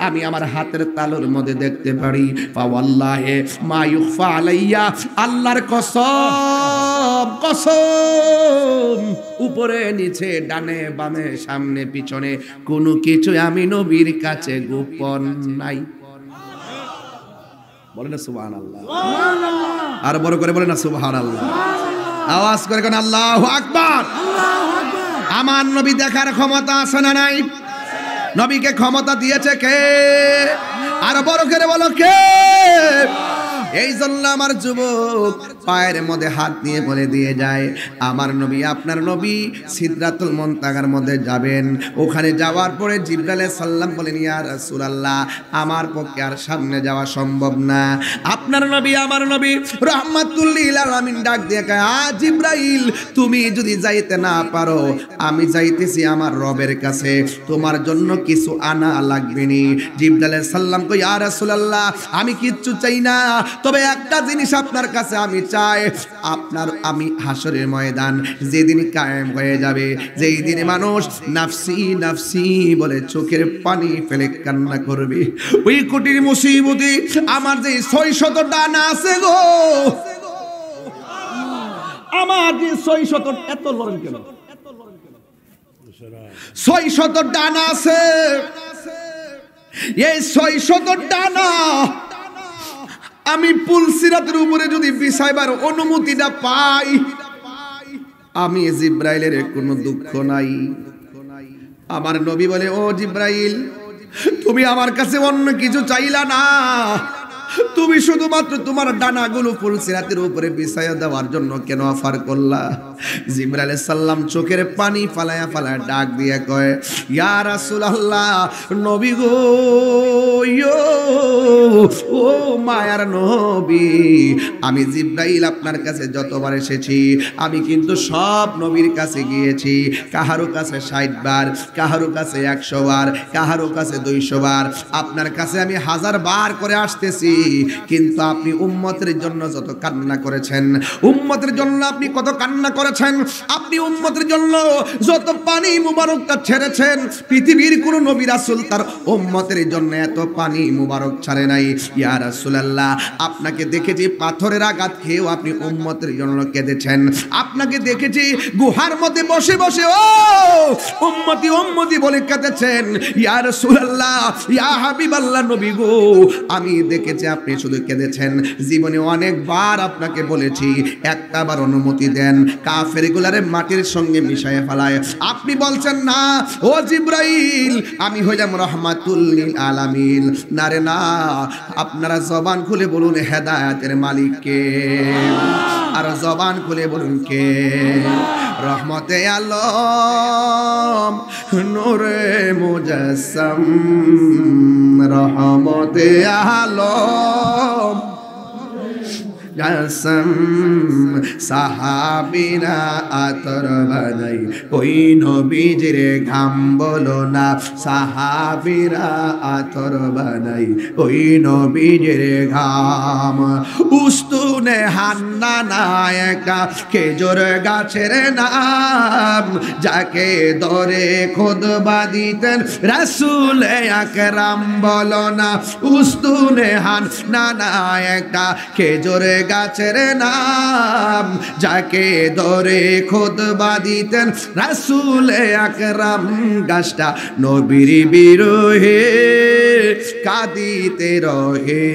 আমি আমার হাতের তালুর মধ্যে দেখতে পারি। ফাওয়াল্লাহি মা ইউখফা আলাইয়া, আল্লাহর কসম কসম, উপরে নিচে ডানে বামে সামনে পিছনে কোনো কিছু আমি নবীর কাছে গোপন নাই। বলেন না সুবহানাল্লাহ, আর বড় করে বলেন না সুবহানাল্লাহ, আওয়াজ করে কোন আল্লাহু আকবার। আমার নবী দেখার ক্ষমতা আছে না নাই? নবীকে ক্ষমতা দিয়েছে কে? আর বড় করে বলো কে? এই জন্য আমার যুবক পায়ের মধ্যে হাত নিয়ে বলে দিয়ে যায়, আমার নবী আপনার নবী সিদরাতুল মুনতাহার মধ্যে যাবেন। ওখানে যাওয়ার পরে জিবরাইল আলাইহিস সালাম বলেন, ইয়া রাসূলুল্লাহ আমার পক্ষে আর সামনে যাওয়া সম্ভব না। আপনার নবী আমার নবী রাহমাতুল লিল আলামিন ডাক দিয়ে কয়, জিবরাইল তুমি যদি যাইতে না পারো, আমি যাইতেছি আমার রবের কাছে, তোমার জন্য কিছু আনা লাগবে নি। জিবরাইল আলাইহিস সালাম কয়, ইয়া রাসূলুল্লাহ আমি কিচ্ছু চাই না, তবে একটা জিনিস আপনার কাছে আমি চাই, আপনার আমি হাসরের ময়দান যেদিন কায়েম হয়ে যাবে, যেই দিনে মানুষ নাফসি নাফসি বলে চোখের পানি ফেলে কান্না করবে, ওই কোটির মুসিবতে আমার যে 600 ডানা আছে গো, আমার যে 600, এত লড়ন কেন, 600 ডানা আছে, এই 600 ডানা আমি পুলসিরাতের উপরে যদি বিছাইবার অনুমতিটা পাই, আমি জিব্রাইলের কোনো দুঃখ নাই। আমার নবী বলে, ও জিব্রাইল তুমি আমার কাছে অন্য কিছু চাইলা না, তুমি শুধুমাত্র তোমার ডানাগুলো পুলসিরাতের উপরে বিছাইয়া দেওয়ার জন্য কেন অফার করলা? জিবরাইল আলাইহিস সালাম চোখের পানি ফালায়া ফালায়া ডাক দিয়ে কয়, ইয়া রাসূলুল্লাহ নবী গো, ও মায়ার নবী, আমি জিবরাইল আপনার কাছে যতবার এসেছি আমি কিন্তু সব নবীর কাছে গিয়েছি, কাহারো কাছে 60 বার, কাহারো কাছে 100 বার, কাহারো কাছে 200 বার, আপনার কাছে আমি 1000 বার করে আসতেছি, কিন্তু আপনি উম্মতের জন্য যত কান্না করেছেন, উম্মতের জন্য আপনি কত কান্না করেছেন, আপনি উম্মতের জন্য যত পানি মুবারকটা ছেড়েছেন, পৃথিবীর কোন নবী রাসূল তার উম্মতের জন্য এত পানি মুবারক ছাড়ে নাই। ইয়া রাসূলুল্লাহ আপনাকে দেখেছি পাথরের আঘাত খেয়েও আপনি উম্মতের জন্য কেঁদেছেন, আপনাকে দেখেছি গুহার মধ্যে বসে বসে ও উম্মতি উম্মতি বলে কেঁদেছেন। ইয়া রাসূলুল্লাহ ইয়া হাবিবাল্লাহ নবী গো, আমি দেখেছি আপনি শুধু কেঁদেছেন, জীবনে অনেকবার আপনাকে বলেছি একটাবার অনুমতি দেন, কাফের গুলারে মাটির সঙ্গে মিশায় ফেলায়, আপনি বলছেন না। ও জিবরাইল আমি হইলাম রাহমাতুল লিল আলামিন, না রে না, আপনারা জবান খুলে বলুন হেদায়েতের মালিক কে, আর জবান খুলে বলুন কে? রহমতে আলম নূরে মুজাসসাম, রহমতে আলম জাসম, সাহাবীরা আতর বানাই ওই নবীজির ঘাম বলো না, সাহাবীরা আতর বানাই ওই নবীজির ঘাম। উস্তুনে হান্নানা একটা খেজুর গাছের নাম, যাকে ধরে খুতবা দিতেন রাসূল আকরাম বলো না। উস্তুনে হান্নানা একটা খেজুর গাছের নাম, যাকে ধরে খুতবা দিতেন রাসূল আকরাম, গাছটা নবীর বিরহে কাঁদিতে রহে,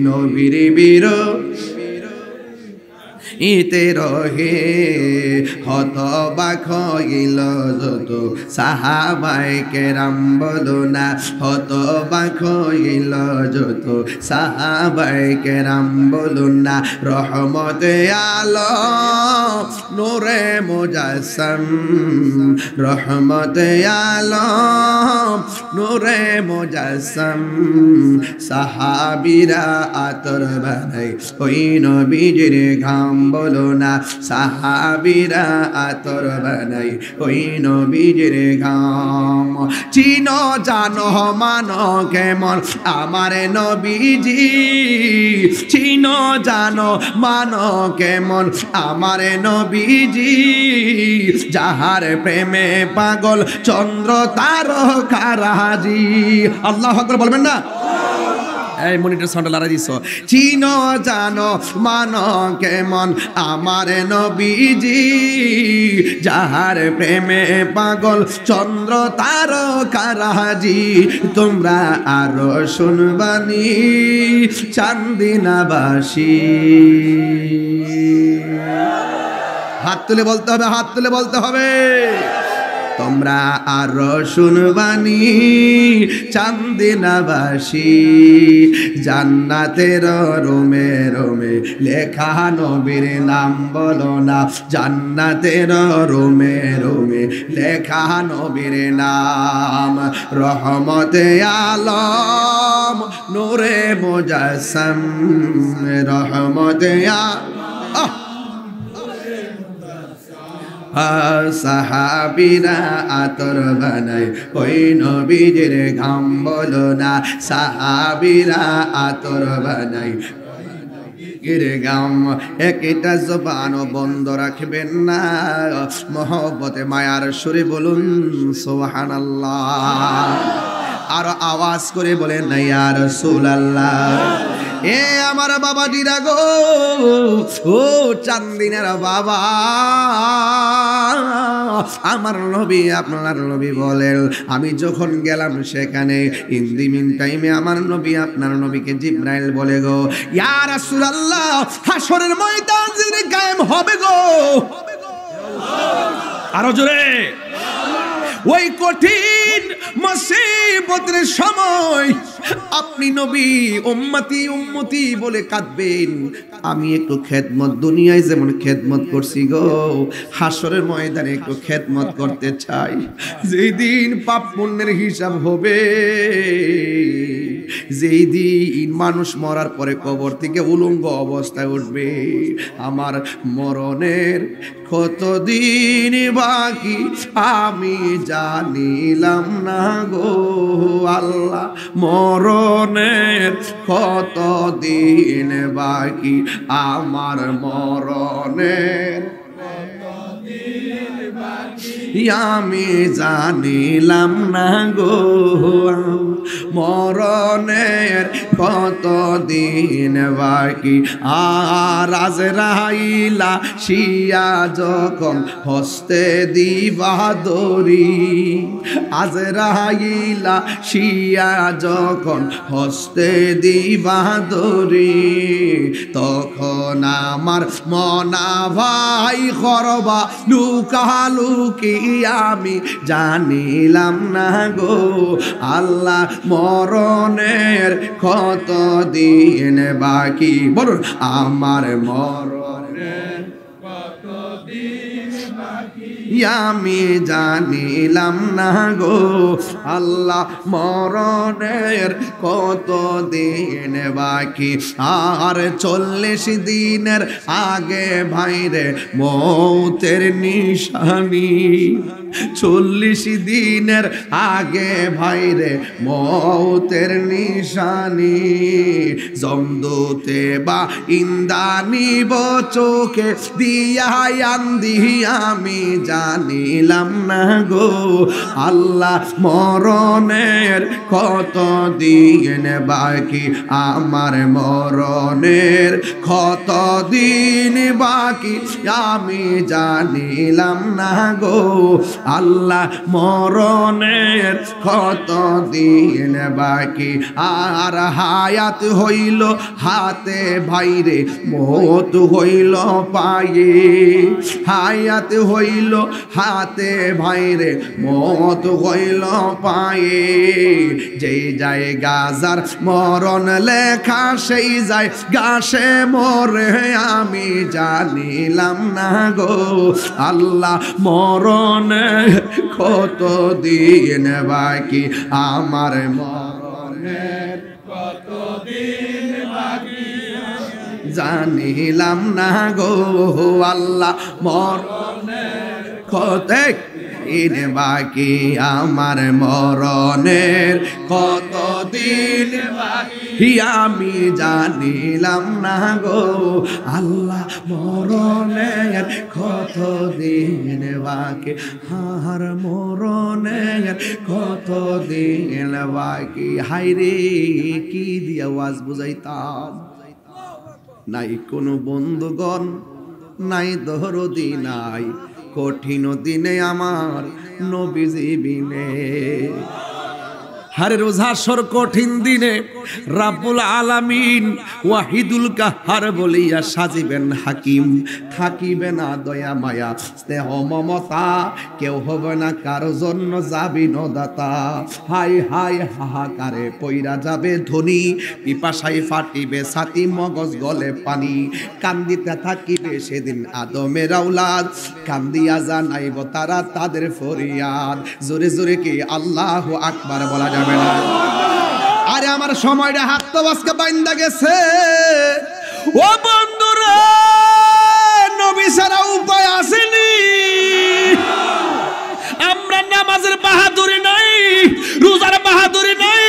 নবীর বিরহে ইতে রহে হতবাক হইল যত সাহাবায়ে কেরাম বলো না হতবাক হইল যত সাহাবায়ে কেরাম বলো না রহমতে আলম নূরে মুজাসসাম রহমতে আলম নূরে মুজাসসাম সাহাবীরা আতর বানাই ওই নবীজির ঘাম বলো না সাহাবীরা আতর বানাই ওই নবীজির ঘাম চিনো জানো মানো কেমন আমার নবীজি চিনো জানো মানো কেমন আমার নবীজি যাহার প্রেমে পাগল চন্দ্র তারকারাজি আল্লাহু আকবার বলবেন না এই মনিটর সাউন্ড লাগাই দিছো চিনো জানো মানো কেমন আমার নবীজি যাহার প্রেমে পাগল চন্দ্র তারকারাজি তোমরা আরো শুনবানি চান্দিনাবাসী হাত তুলে বলতে হবে হাত তুলে বলতে হবে তোমরা আরো শুনবানি চান্দিনাবাসী জান্নাতের রোমে রোমে লেখা নবীর নাম বলো না জান্নাতের রোমে রোমে লেখা নবীর নাম রহমতে আলম নূরে মুজাসসাম রহমতে আলম সাহাবীরা আতর বানাই ওই নবীজির ঘাম বলো না সাহাবীরা আতর বানাই গাম একটা জবান বন্ধ রাখবেন না মহব্বতে মায়ার সুরে বলুন সুবহানাল্লাহ আর আওয়াজ করে বলেন না ইয়া রাসূলুল্লাহ এ আমার বাবা দিরা গো ও চান্দিনের বাবা আমার নবী আপনার নবী বলেন আমি যখন গেলাম সেখানে ইন দি মিন টাইমে আমার নবী আপনার নবীকে জিবরাইল বলে গো ইয়া রাসূলুল্লাহ হাসরের ময়দান যিনি কায়েম হবে গো আরো জোরে ওই কঠিন মুসিবতের সময় আপনি নবী উম্মতি উম্মতি বলে কাঁদবেন আমি একটু খেদমত দুনিয়ায় যেমন খেদমত করছি গো হাসরের ময়দানে একটু খেদমত করতে চাই যেই দিন পাপ পুণ্যের হিসাব হবে যেই দিন মানুষ মরার পরে কবর থেকে উলঙ্গ অবস্থায় উঠবে আমার মরণের কতদিন বাকি আমি জানিলাম না গো আল্লাহ মরণের কতদিন বাকি আমার মরণের আমি জানিলাম না গো মরণের কতদিন বাকি আর আজরাইলা শিয়া যখন হস্তে দিবা দড়ি আজরাইলা শিয়া যখন হস্তে দিবা দড়ি তখন আমার মনা ভাই করবা লুকালুকি আমি জানিলাম না গো আল্লাহ মরণের কতদিন বাকি বলুন আমার মরণের কতদিন বাকি আমি জানিলাম না গো আল্লাহ মরণের কতদিন বাকি আর 40 দিনের আগে ভাইরে মৌতের নিশানি 40 দিনের আগে ভাইরে মৌতের নিশানি জমদূতে বা ইন্দানি চোখে দিয়া আন্দি আমি জানিলাম না গো আল্লাহ মরণের কত দিন বাকি আমার মরণের কত দিন বাকি আমি জানিলাম না গো আল্লাহ মরণের কত দিন বাকি আর হায়াত হইল হাতে ভাইরে মওত হইল পায়ে হায়াত হইল হাতে ভাইরে মওত হইল পায়ে যেই যায় গাজার মরণ লেখা সেই যায় গাছে মরে আমি জানিলাম না গো আল্লাহ মরণে কত দিন বাকি আমার মরণের কত দিন বাকি জানিলাম না গো আল্লাহ মরণের কত দিন বাকি আমার মরণের কত দিন বাকি আমি জানিলাম না গো আল্লাহ মরণের কত দিন বাকি আর মরণের কত দিন বাকি হায়রে কি দিয়া ওয়াজ বুঝাইতাম নাই কোনো বন্ধুগণ নাই দরদি নাই কঠিন দিনে আমার নবীজি বিনে হারে রোজাসর কঠিন দিনে রাব্বুল আলামিন ওয়াহিদুল কাহার বলিয়া সাজিবেন হাকিম থাকিবে না দয়া মায়া স্নেহ মমতা কেউ হবে না কারো জন্য যাবি নদাতা হাই হাই হাহাকারে পইরা যাবে ধনী পিপাসায় ফাটিবে ছাতি মগজ গলে পানি কান্দিতে থাকিবে সেদিন আদমের আওলাদ কান্দিয়া জানাইব তারা তাদের ফরিয়াদ জোরে জোরে কি আল্লাহু আকবার বলা যাবে না আরে আমার সময়টা হাত তো বাসকে বাইন্দা গেছে ও বন্ধুরা নবী ছাড়া উপায় আসেনি আমরা নামাজের বাহাদুরি নাই রোজার বাহাদুরি নাই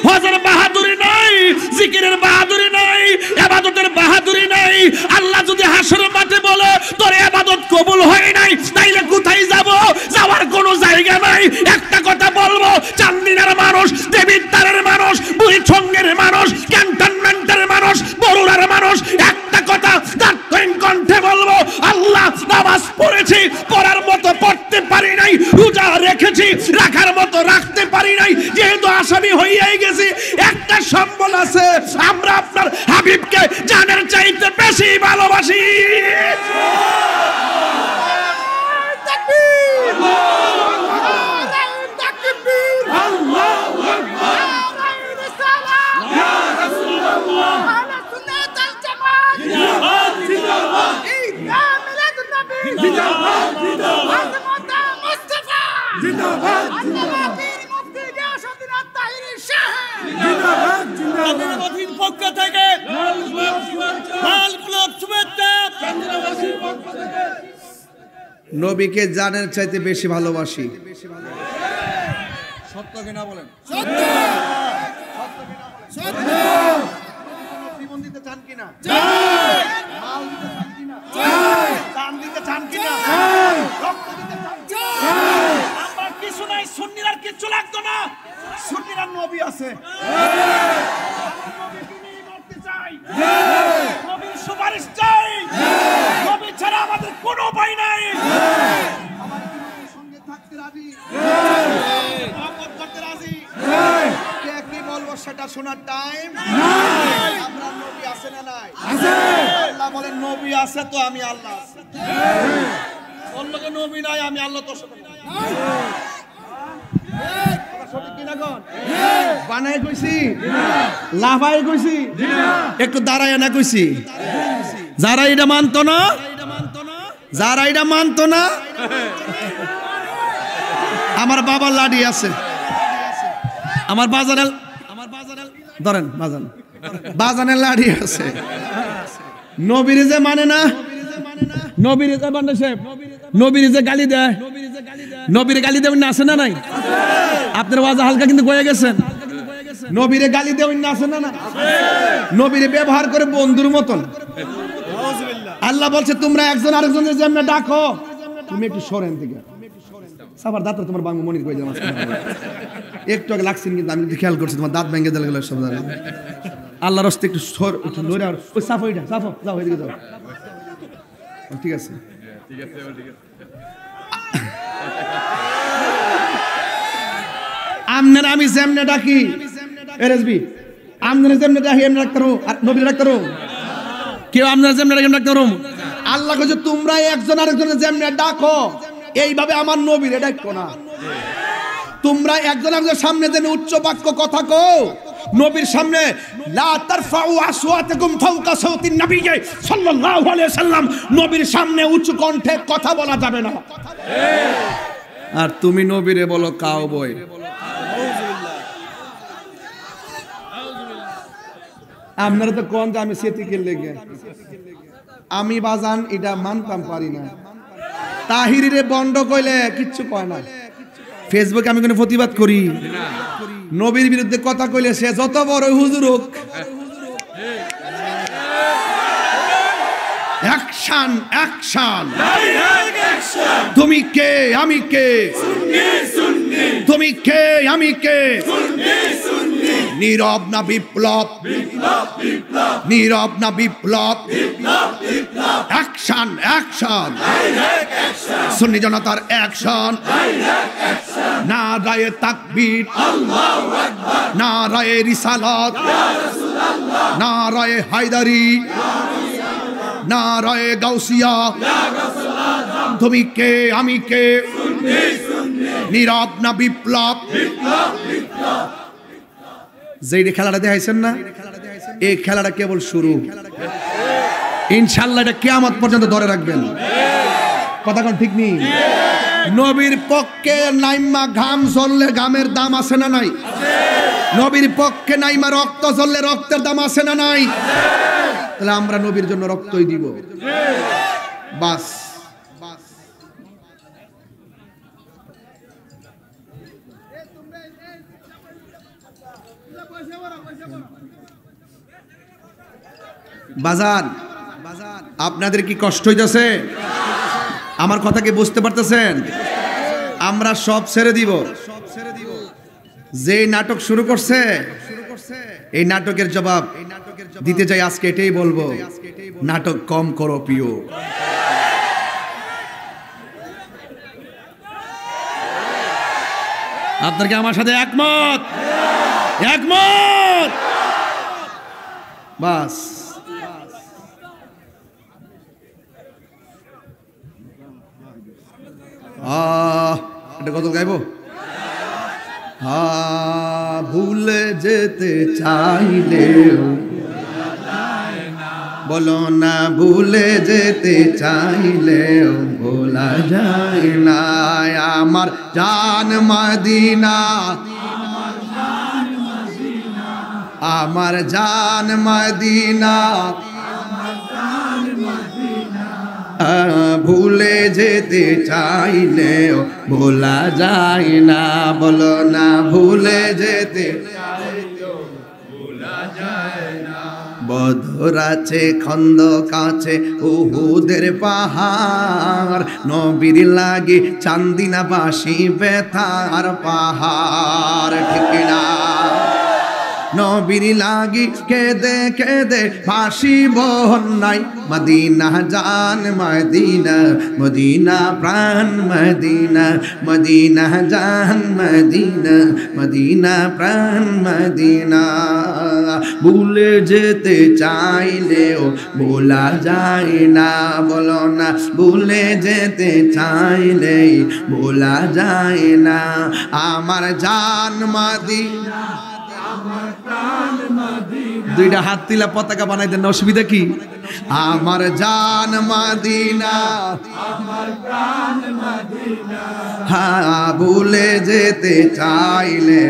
হজের বাহাদুরি নাই জিকিরের বাহাদুরি নাই ইবাদতের বাহাদুরি নাই আল্লাহ যদি হাসরের মাঠে বলে তোর ইবাদত কবুল হয় নাই তাইলে কোথায় যাব যাওয়ার কোনো জায়গা নাই একটা কথা বলবো চান্দিনার মানুষ দেবিদ্বারের মানুষ বুড়িছঙ্গের মানুষ ক্যান্টনমেন্টের মানুষ বরুড়ার মানুষ একটা কথা তার কণ্ঠে বলবো আল্লাহ নামাজ পড়েছি পড়ার মতো পড়তে পারি নাই রোজা রেখেছি রাখার মতো রাখতে পারি নাই যেহেতু আসামি হইয়াই গেছি একটা সম্বল আছে আমরা আপনার হাবিবকে জানের চাইতে বেশি ভালোবাসি পক্ষ থেকে নবীকে জানের চাইতে বেশি ভালোবাসি সত্য কিনা বলেন জীবন দিতে চান কিনা মাল দিতে চান কিনা জান দিতে চান কিনা রক্ত দিতে চান কিনা আমার কিছু নাই সুন্নির আর কিছু লাগতো না সুন্নির আর নবী আছে নবীর সুপারিশ চাই নবী ছাড়া আমাদের কোনো উপায় নাই আমার সঙ্গে থাকতে রাজি মহব্বত করতে রাজি কে কি বলবো সেটা শোনার টাইম আমরা নবী আছে না নাই আছে আল্লাহ বলেন নবী আছে তো আমি আল্লাহ আছি অন্যকে নবী নাই আমি আল্লাহ তোর সাথে নাই বানাই কইছি লাফাই কইছি একটু দাঁড়ায় না কইছি যারা এটা মানতো না যারা এটা মানতো না আমার বাবার লাডি আছে আমার বাজারের ধরেন বাজানের লাডি আছে নবীরে যে মানে না নবীরে যে মানে সাহেব নবীরে যে গালি দেয় নবীরে গালি দেবেন না আছে না নাই আপনার ওয়াজা হালকা কিন্তু গয়ে গেছেন নবীরে গালি দেবেন না আছে না না নবীরে ব্যবহার করে বন্ধুর মতন আল্লাহ বলছে তোমরা একজন আরেকজনের যেমন ডাকো তুমি একটু সরেন থেকে সাবার দাঁত তোমার বাংলা মনির কই যাও একটু আগে লাগছেন কিন্তু আমি খেয়াল করছি তোমার দাঁত ভেঙে গেল সব আল্লাহর রাস্তে একটু নড়ে আর ওই সাফ ওইটা সাফ যাও এদিকে যাও ঠিক আছে আমনের আমি যেমনে ডাকি এরএসবি আমনের যেমনে ডাকি এমনি ডাক্তার আর নবী ডাক্তার কেউ আমনের যেমনে ডাকি ডাক্তার আল্লাহ কইছে তোমরা একজন আরেকজনের যেমনে ডাকো এইভাবে আমার নবীরে ডাকো না তোমরা একজন আরেকজনের সামনে যেন উচ্চ বাক্য কথা কও নবীর সামনে লা তারফাউ আসওয়াতাকুম ফাওকা সাওতিন নবী সাল্লাল্লাহু আলাইহি ওয়াসাল্লাম নবীর সামনে উচ্চ কণ্ঠে কথা বলা যাবে না আর তুমি নবীরে বলো কাউবয় আপনারা তো কোন যে আমি সেতিকে লেগে আমি বাজান এটা মানতাম পারি না তাহিরিরে বন্ধ কইলে কিচ্ছু কয় না ফেসবুকে আমি কোনো প্রতিবাদ করি নবীর বিরুদ্ধে কথা কইলে সে যত বড় হুজুর হোক অ্যাকশন অ্যাকশন তুমি কে আমি কে তুমি কে আমি কে নীরব না বিপ্লব নীরব না বিপ্লব অ্যাকশন অ্যাকশন সুন্নি জনতার অ্যাকশন নারায়ে তাকবীর আল্লাহু আকবার নারায়ে রিসালাত ইয়া রাসূলুল্লাহ নারায়ে হায়দারি নারায়ে গাউসিয়া ইয়া রাসূলুল্লাহ তুমি কে আমি কে সুন্নি সুন্নি নীরব না বিপ্লব বিপ্লব বিপ্লব যেই খেলাটা দেখাইছেন না এই খেলাটা কেবল শুরু ইনশাআল্লাহ এটা কিয়ামত পর্যন্ত ধরে রাখবেন কথা কোন ঠিক নেই নবীর পক্ষে নাইমা ঘাম ঝরলে ঘামের দাম আছে না নাই নবীর পক্ষে নাইমা রক্ত ঝরলে রক্তের দাম আছে না নাই তাহলে আমরা নবীর জন্য রক্তই দিব বাস বাজান আপনাদের কি কষ্ট হইতেছে আমার কথা কি বুঝতে পারতেছেন আমরা সব ছেড়ে দিব যে নাটক শুরু করছে এই নাটকের জবাব দিতে চাই আজকে এটাই বলবো নাটক কম করো প্রিয় আপনার কি আমার সাথে একমত একমত বাস এটা কত গাইব ভুলে যেতে চাইলেও বলো না ভুলে যেতে চাইলেও ভোলা যায় না আমার জান মদিনা আমার জান মদিনা ভুলে যেতে চাইলেও ভোলা যায় না বলো না ভুলে যেতে চাইলেও ভোলা যায় না বদর আছে খন্দক আছে উহুদের পাহাড় নবীর লাগি চান্দিনাবাসী বেতার পাহাড় ঠিক না নবীর লাগি কেঁদে কেঁদে ফাঁসি বন্যাই মদিনা জান মদিনা মদিনা প্রাণ মদিনা মদিনা জান মদিনা মদিনা প্রাণ মদিনা ভুলে যেতে চাইলেও ভোলা যায় না বলো না ভুলে যেতে চাইলেই ভোলা যায় না আমার জান মদিনা দুইটা হাত তুলে পতাকা বানাই দেন অসুবিধা কি আমার জান মদিনা আমার প্রাণ মদিনা হ্যাঁ ভুলে যেতে চাইলে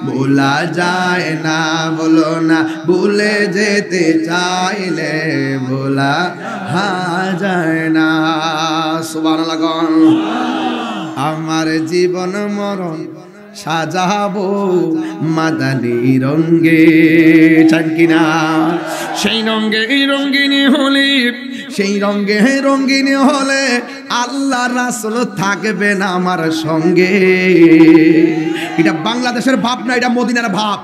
ভোলা যায় না বলো না ভুলে যেতে চাইলে ভোলা যায় না সুবহানাল্লাহ আমার জীবন মরণ সাজাবো মাদানী রঙ্গে চান কিনা সেই রঙ্গে এই রঙ্গিনী হলি সেই রঙে রঙিন হলে আল্লাহ রাসূল থাকবে না আমার সঙ্গে। এটা বাংলাদেশের ভাব না, এটা মদিনার ভাব।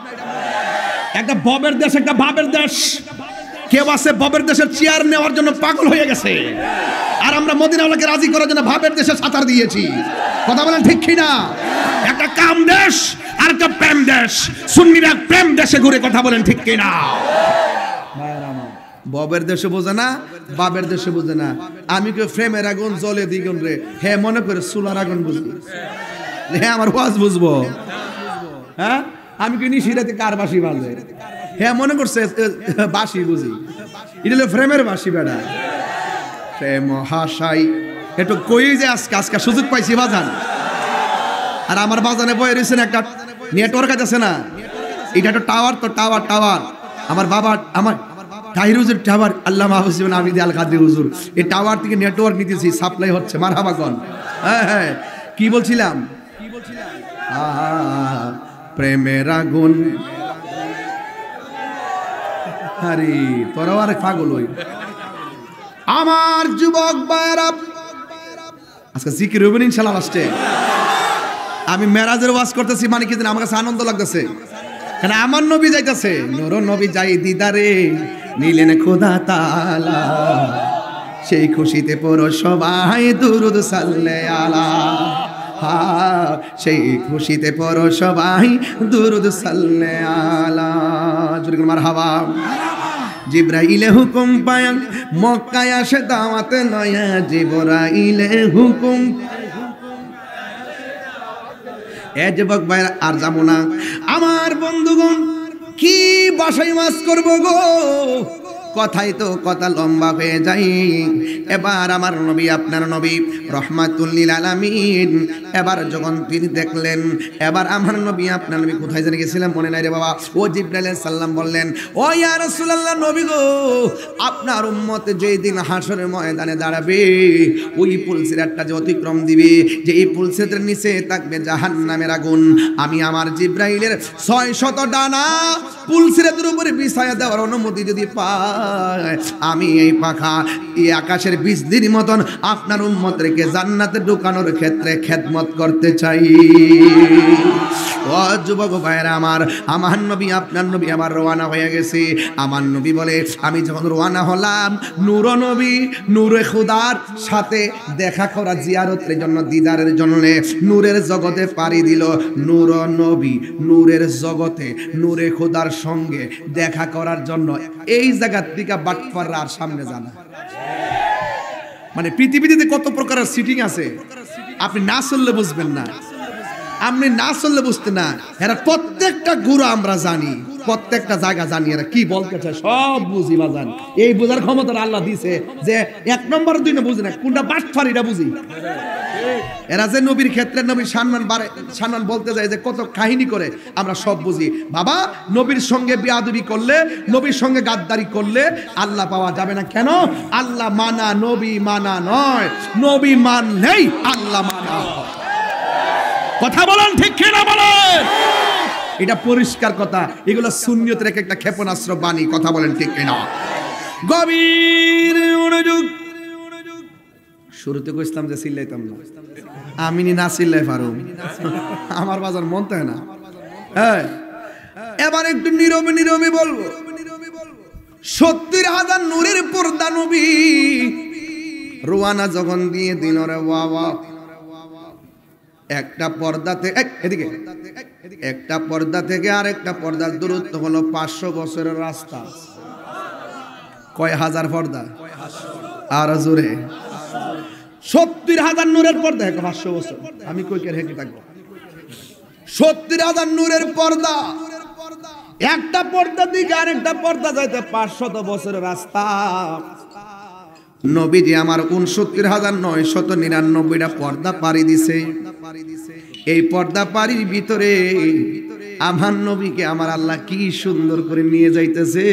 একটা ববের দেশ, একটা ভাবের দেশ। কেউ আছে ববের দেশের চেয়ার নেওয়ার জন্য পাগল হয়ে গেছে, আর আমরা মদিনাওয়ালাকে রাজি করার জন্য ভাবের দেশে সাঁতার দিয়েছি। কথা বলেন ঠিক কিনা? একটা কাম দেশ আর একটা প্রেম দেশ। সুন্নিরা প্রেম দেশে ঘুরে, কথা বলেন ঠিক কিনা? ববের দেশে বোঝে না, বাবের দেশে বোঝে না। আমি কেউ প্রেমের আগুন জ্বলে দ্বিগুণ রে, হ্যাঁ মনে করে চুলার আগুন বুঝবি, হ্যাঁ আমার ওয়াজ বুঝবো। হ্যাঁ আমি কি নিশিরাতে কার বাঁশি বাজে, হ্যাঁ মনে করছে বাঁশি বুঝি। এটা হলো প্রেমের বাঁশি বেড়া। প্রেম হাসাই একটু কই যে আজকে সুযোগ পাইছি বাজান। আর আমার বাজানে বয়ে রয়েছেন একটা নেটওয়ার্ক আছে না, এটা একটা টাওয়ার, তো টাওয়ার টাওয়ার আমার বাবা আমার তাহিরুজের টাওয়ার, আল্লাহ মাহফুজ আমিদি আল কাদরি হুজুর, এই টাওয়ার থেকে নেটওয়ার্ক নিতেছি, সাপ্লাই হচ্ছে। মারহাবা কোন। হ্যাঁ হ্যাঁ কি বলছিলাম? প্রেমের আগুন। আরে তোরাও আর পাগল হই। আমার যুবক ভাইরা আজকে জিকির হইবেন ইনশাআল্লাহ লাস্টে। আমি মেরাজের ওয়াজ করতেছি, মানে কি জানেন, আমার কাছে আনন্দ লাগতেছে, কারণ আমার নবী যাইতেছে। নূর নবী যাই দিদারে নিলেন খোদা তাআলা, সেই খুশিতে পড়ো সবাই দুরুদ সাল্লে আলা। সেই খুশিতে পড়ো সবাই দুরুদ সাল্লে আলা। জোরে করে মারহাবা। জিবরাইলে হুকুম পায়া মক্কায় আসে দাওয়াতে নয়া, জিবরাইলে হুকুম। এ যুবক ভাইরা আর যাবো না। আমার বন্ধুগণ কি বাসায় মাছ করবো গো, কথাই তো কথা লম্বা হয়ে যায়। এবার আমার নবী, আপনার নবী রহমাতুল লিল আলামিন, এবার যখন তিনি দেখলেন, এবার আমার নবী আপনার নবী কোথায় জেনে গেছিলাম মনে নাই রে বাবা। ও জিবরাইল আলাইহিস সালাম বললেন, ও ইয়া রাসূলুল্লাহ নবী গো, আপনার উম্মত যেই দিন হাসরের ময়দানে দাঁড়াবে, ওই পুলসিরাতটা যে অতিক্রম দিবে, যে এই পুলসিরাতের নিচে থাকবে জাহান্নামের আগুন। আমি আমার জিবরাইলের 600 ডানা পুলসিরাতের উপরে বিছায়া দেওয়ার অনুমতি যদি পাই, আমি এই পাখা এই আকাশের বিজলির মতন আপনার উম্মতকে জান্নাতে ঢুকানোর ক্ষেত্রে খেদমত করতে চাই। ও যুবক ভাইরা আমার নবী, আপনার নবী আমার রওনা হয়ে গেছে। আমার নবী বলে, আমি যখন রওনা হলাম, নূর নবী নূরে খুদার সাথে দেখা করা, জিয়ারতের জন্য, দিদারের জন্য নূরের জগতে পাড়ি দিল। নূর নবী নূরের জগতে নূরে খুদার সঙ্গে দেখা করার জন্য এই জায়গা থেকে বাটপাড়া আর সামনে জানা। মানে পৃথিবীতে কত প্রকারের সিটিং আছে, আপনি না চললে বুঝবেন না, আপনি না চললে বুঝতে না। এরা প্রত্যেকটা গুরু আমরা জানি, প্রত্যেকটা জায়গা জানি, এরা কি বলতে চায় সব বুঝি বাজান। এই বোঝার ক্ষমতা আল্লাহ দিছে যে 1 নম্বর 2 না বুঝি না, কোনটা বাটপাড়ি এটা বুঝি। এরা যে নবীর ক্ষেত্রে নবীর সম্মান বলতে যায়, যে কত কাহিনী করে, আমরা সব বুঝি। বাবা নবীর সঙ্গে বিয়াদবি করলে, নবীর সঙ্গে গাদ্দারি করলে আল্লাহ পাওয়া যাবে না। কেন? আল্লাহ মানা নবী মানা নয়, নবী মানলেই আল্লাহ মানা হয়। কথা বলেন ঠিক কিনা বলেন? এটা পরিষ্কার কথা। এগুলো সুন্নিয়তের একটা ক্ষেপণাস্ত্র বাণী। কথা বলেন ঠিক কিনা? গভীর মনোযোগ। শুরুতে কইছিলাম যে চিল্লাইতাম না, আমি না চিল্লাই পারো, আমার বাজার মন তাই না। হ্যাঁ এবার একটু নীরবে নীরবে বলবো। 70,000 নূরের পর্দা নবী রোয়ানা যখন দিয়ে দিল রে বাবা, একটা পর্দা থেকে এদিকে, একটা পর্দা থেকে আরেকটা পর্দার দূরত্ব হলো 500 বছরের রাস্তা। কয় হাজার পর্দা? আর জোরে 70,000 নূরের পর্দা, 500 বছর। আমি কই কে হেঁটে থাকবো? 70,000 নূরের পর্দা, একটা পর্দা দিকে আরেকটা পর্দা যাইতে 500 বছরের রাস্তা। নবীজি আমার 69,999টা পর্দা পাড়ি দিছে। এই পর্দা পাড়ির ভিতরে আমার নবীকে আমার আল্লাহ কি সুন্দর করে নিয়ে যাইতেছে।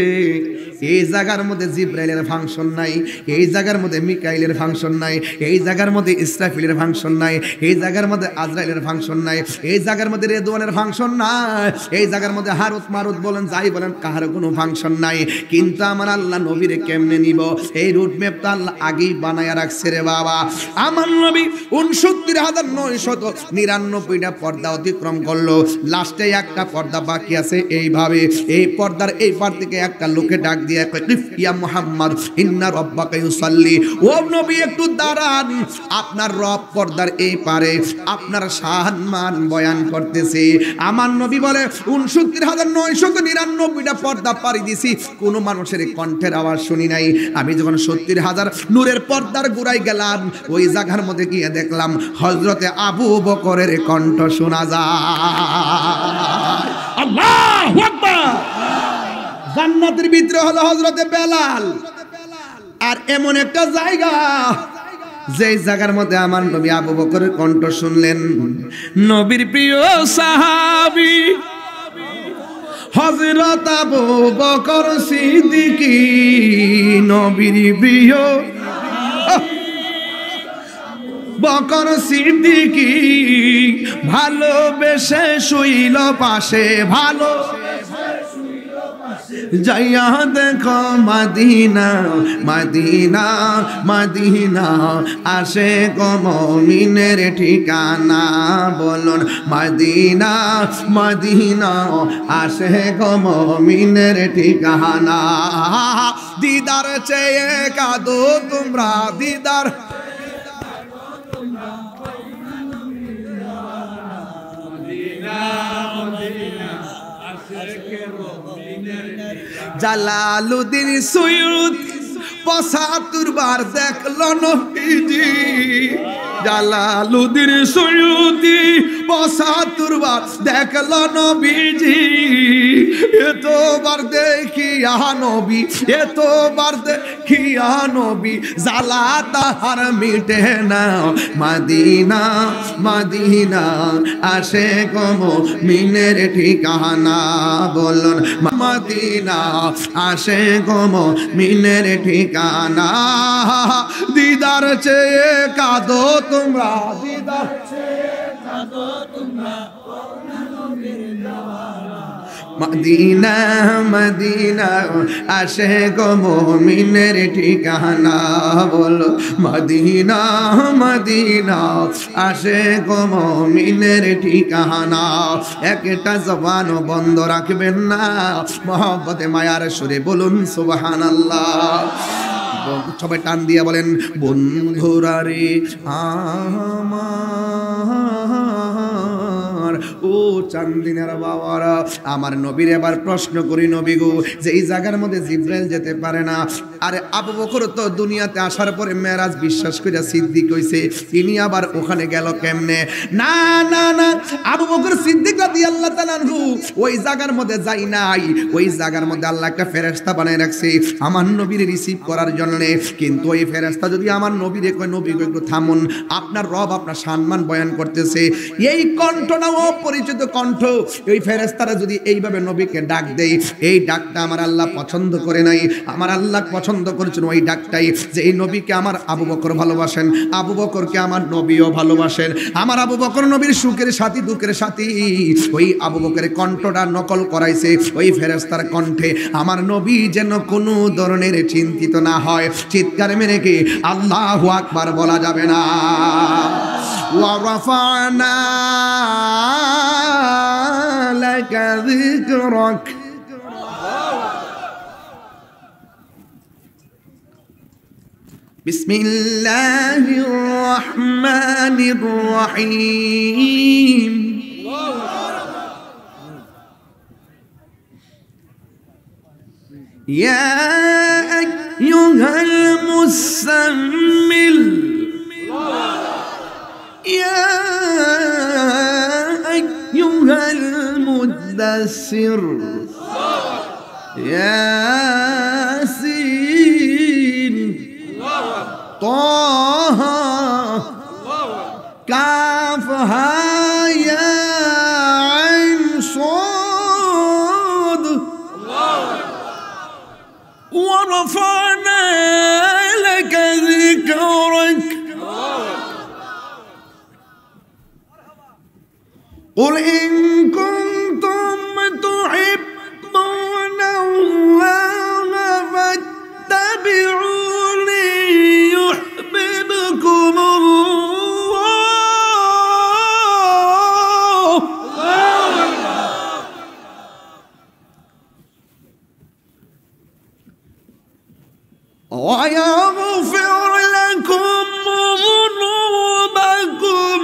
এই জায়গার মধ্যে জিব্রাইলের ফাংশন নাই, এই জায়গার মধ্যে মিকাইলের ফাংশন নাই, এই জায়গার মধ্যে ইসরাফিলের ফাংশন নাই, এই জায়গার মধ্যে আজরাইলের ফাংশন নাই, এই জায়গার মধ্যে রেদওয়ানের ফাংশন নাই, এই জায়গার মধ্যে হারুত মারুত বলেন যাই বলেন কাহার কোনো ফাংশন নাই। কিন্তু আমার আল্লাহ নবীরে কেমনে নিব, এই রুট ম্যাপ তো আল্লাহ আগেই বানায়া রাখছে রে বাবা। আমার নবী ৬৯,৯৯৯টা পর্দা অতিক্রম করলো, লাস্টে একটা পর্দা বাকি আছে। এইভাবে এই পর্দার এই পার থেকে একটা লোকে ডাক দিয়ে ইয়া মুহাম্মদ ইন্না রাব্বাকা ইউসাল্লি, ও নবী একটু দাঁড়ান, আপনার রব পর্দার এই পারে আপনার সম্মান বয়ান করতেছে। আমার নবী বলে ৬৯,৯৯৯টা পর্দা পাড়ি দিছি, কোনো মানুষের কণ্ঠের আওয়াজ শুনি নাই। আমি যখন ৭০,০০০ নূরের পর্দার গোড়ায় গেলাম, ওই জায়গার মধ্যে গিয়ে দেখলাম হযরতে আবু বকরের কণ্ঠ শোনা যায়। আল্লাহু আকবার। জান্নাতের ভিতরে হলো হযরতে বেলাল, আর এমন একটা জায়গা যেই জায়গার মধ্যে আমার নবী আবু বকরের কণ্ঠ শুনলেন। নবীর প্রিয় সাহাবী হযরত আবু বকর সিদ্দিক, নবীর প্রিয় বকর সিদ্দিক ভালোবেসে শুইল পাশে, ভালো যাইয়া দেখো মদিনা মদিনা মদিনা, আসে গো মুমিনের ঠিকানা, বলুন মদিনা মদিনা, আসে গো মুমিনের ঠিকানা। দিদার চেয়ে কাঁদো তোমরা, দিদার জালালুদ্দিন সুয়ুতি ৭৫ বার দেখলো নবীজি, জালালুদ্দিন সুয়ুতি ৭৫ বার দেখলো নবীজি। এতবার দেখিয়া নবী, এতবার দেখিয়া নবী, জ্বালা তাহার মিটে না। মদিনা মদিনা, আসে গো মুমিনের ঠিকানা, বলুন মদিনা, আসে গো মুমিনের ঠিকানা। দিদার চেয়ে কাঁদো তোমরা, দিদার চেয়ে কাঁদো তোমরা, মদিনা মদিনা, আসে গো মুমিনের ঠিকানা, বলো মদিনা মদিনা, আসে গো মুমিনের ঠিকানা। একটা জবান বন্ধ রাখবেন না, মহব্বতে মায়ার সুরে বলুন সুবহানাল্লাহ। সবাই টান দিয়ে বলেন বন্ধুরা রে আমার, ও চান্দিনার বাবারা, আমার নবীর এবার প্রশ্ন করি, নবী গো, যে এই জায়গার মধ্যে জিব্রাইল যেতে পারে না, আরে আবু বকর তো দুনিয়াতে আসার পরে মেরাজ বিশ্বাস করে সিদ্দিক হইছে, তিনি আবার ওখানে গেল কেমনে? না না না, আবু বকর সিদ্দিক রাদিয়াল্লাহু তাআলা আনহু ওই জায়গার মধ্যে যাই নাই, ওই জায়গার মধ্যে আল্লাহ একটা ফেরেশতা বানায় রাখছে আমার নবীর রিসিভ করার জন্য। কিন্তু ওই ফেরেশতা যদি আমার নবীরে কয়, নবী গো একটু থামুন, আপনার রব আপনার সম্মান বয়ান করতেছে, এই কণ্ঠটা অপরিচিত কণ্ঠ, এই ফেরেশতারা যদি এইভাবে নবীকে ডাক দেয়, এই ডাকটা আমার আল্লাহ পছন্দ করে নাই। আমার আল্লাহ পছন্দ করেছেন ওই ডাকটাই, যে এই নবীকে আমার আবু বকর ভালোবাসেন, আবু বকরকে আমার নবীও ভালোবাসেন, আমার আবু বকর নবীর সুখের সাথী দুঃখের সাথী। ওই আবু বকরের কণ্ঠটা নকল করাইছে ওই ফেরেশতার কণ্ঠে, আমার নবী যেন কোনো ধরনের চিন্তিত না হয়। চিৎকার মেরে কি আল্লাহু আকবার বলা যাবে না? ওয়া রাফা'না লাকা যিকরাক, বিসমিল্লাহির রহমানির রহিম। ইয়া আইয়ুহাল মুসাম্মিল, ইয়া আইয়ুহাল মুদাসসির, ইয়াসিন, তাহা, কাফ হা ইয়া আইন সাদ, ورفعنا لك ذكرك قل إن كنتم تحبون الله فاتبعوني يحببكم الله ويغفر لكم ذنوبكم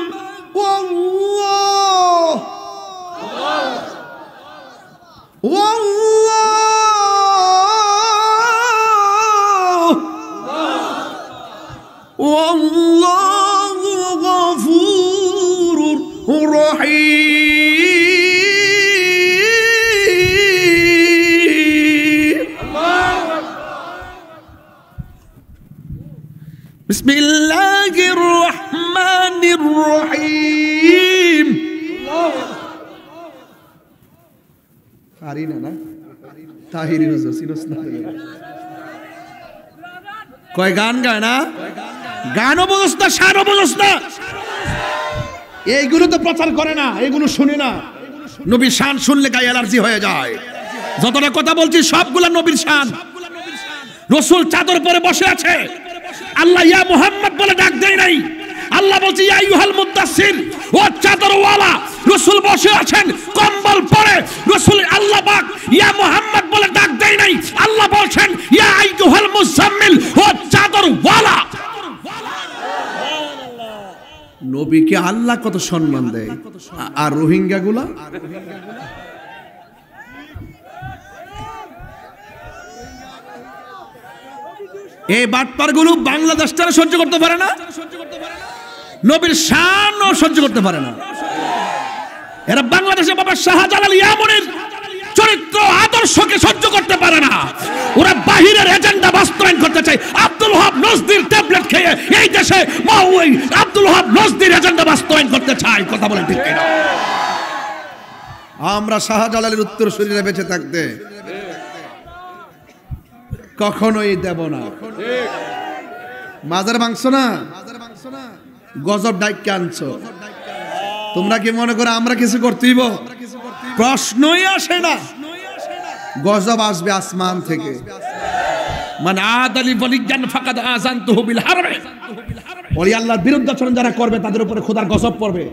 والله غفور رحيم بسم الله الرحمن الرحيم কারিনা না তাহিরি নজর সিনোস না কয় গান গায় না গানও বুঝছ না শানও বুঝছ না এইগুলো তো প্রচার করে না এগুলো শুনে না নবীর শান শুনলে গায়ে অ্যালার্জি হয়ে যায় যতটা কথা বলছি সবগুলা নবীর শান রাসূল চাদর পরে বসে আছে আল্লাহ ইয়া মুহাম্মদ বলে ডাক দেয় নাই আল্লাহ বলছে ইয়া আইয়ুহাল মুদাসসির ও চাদরওয়ালা রাসূল বসে আছেন কম্বল পরে রাসূল আল্লাহ পাক ইয়া মুহাম্মদ বলে ডাক দেয় নাই আল্লাহ বলছেন ইয়া আইয়ুহাল মুজাম্মিল ও চাদরওয়ালা নবীকে আল্লাহ কত সম্মান দেয় আর রোহিঙ্গা গুলা এই বাটপার গুলো বাংলাদেশটারে সহ্য করতে পারে না নবীর শানও সহ্য করতে পারে না এরা বাংলাদেশে বাবা শাহজালাল ইয়ামানের চরিত্র আদর্শকে সহ্য করতে পারে না ওরা বাহিরের এজেন্ডা বাস্তবায়ন করতে চায় আব্দুল ওহাব নজদির ট্যাবলেট খেয়ে এই দেশে মাওই আব্দুল ওহাব নজদির এজেন্ডা বাস্তবায়ন করতে চায় কথা বলেন ঠিক কিনা আমরা শাহজালালের উত্তর শরীরে বেঁচে থাকতে কখনোই দেব না মাজার মাংস না গজব ডাইকে আনছো তোমরা কি মনে করো আমরা কিছু করতেইব প্রশ্নই আসে না গজব আসবে আসমান থেকে মানে আদালি বলিজ্ঞান ফাকাদ আযানতুহু বিল হারবে ওলি আল্লাহর বিরুদ্ধাচরণ যারা করবে তাদের উপরে খোদার গজব পড়বে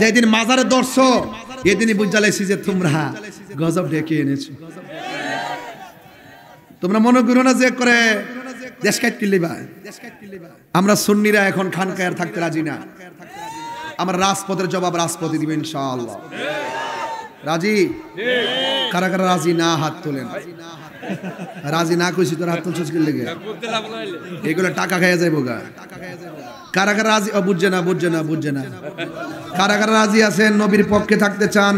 যেদিন মাজারে দর্শো এদিনই বুঝালাইছি যে তোমরা গজব ডেকে এনেছো তোমরা মনে করো না যে করে দেশ কাট কিলিবা আমরা সুন্নিরা এখন খানকায় থাকতে রাজি না আমরা রাজপথের জবাব রাজপথে দিবেন ইনশাআল্লাহ রাজি কারা কারা রাজি না হাত তোলেন রাজি না কইছি তোর হাত তুলছিস কি লাগে এগুলো টাকা খাইয়া যাইবো গা কারা কারা রাজি বুঝছে না কারা কারা রাজি আছেন নবীর পক্ষে থাকতে চান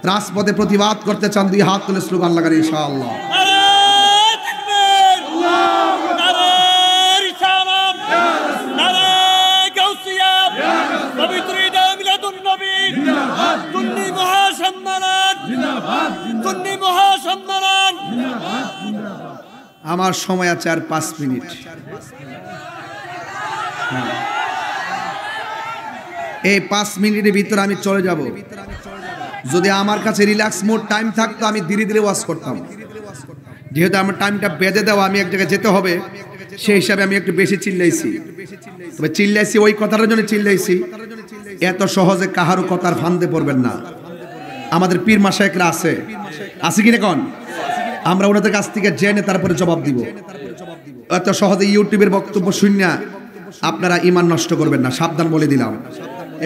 রাজপথে প্রতিবাদ করতে চান দুই হাত তুলে স্লোগান লাগান ইনশাআল্লাহ আমার সময় আছে আর 5 মিনিট এই 5 মিনিটের ভিতরে আমি চলে যাব যদি আমার কাছে রিল্যাক্স মোড টাইম থাকতো আমি ধীরে ধীরে ওয়াজ করতাম যেহেতু আমার টাইমটা বেঁধে দেওয়া আমি এক জায়গায় যেতে হবে সেই হিসাবে আমি একটু বেশি চিল্লাইছি তবে চিল্লাইছি ওই কথাটার জন্য চিল্লাইছি এত সহজে কাহারও কথার ফান্দে পড়বেন না আমাদের পীর মাশায়েখরা আছে কিনা কোন আমরা ওনাদের কাছ থেকে জেনে তারপরে জবাব দিব এত সহজে ইউটিউবের বক্তব্য শুনিয়া আপনারা ঈমান নষ্ট করবেন না সাবধান বলে দিলাম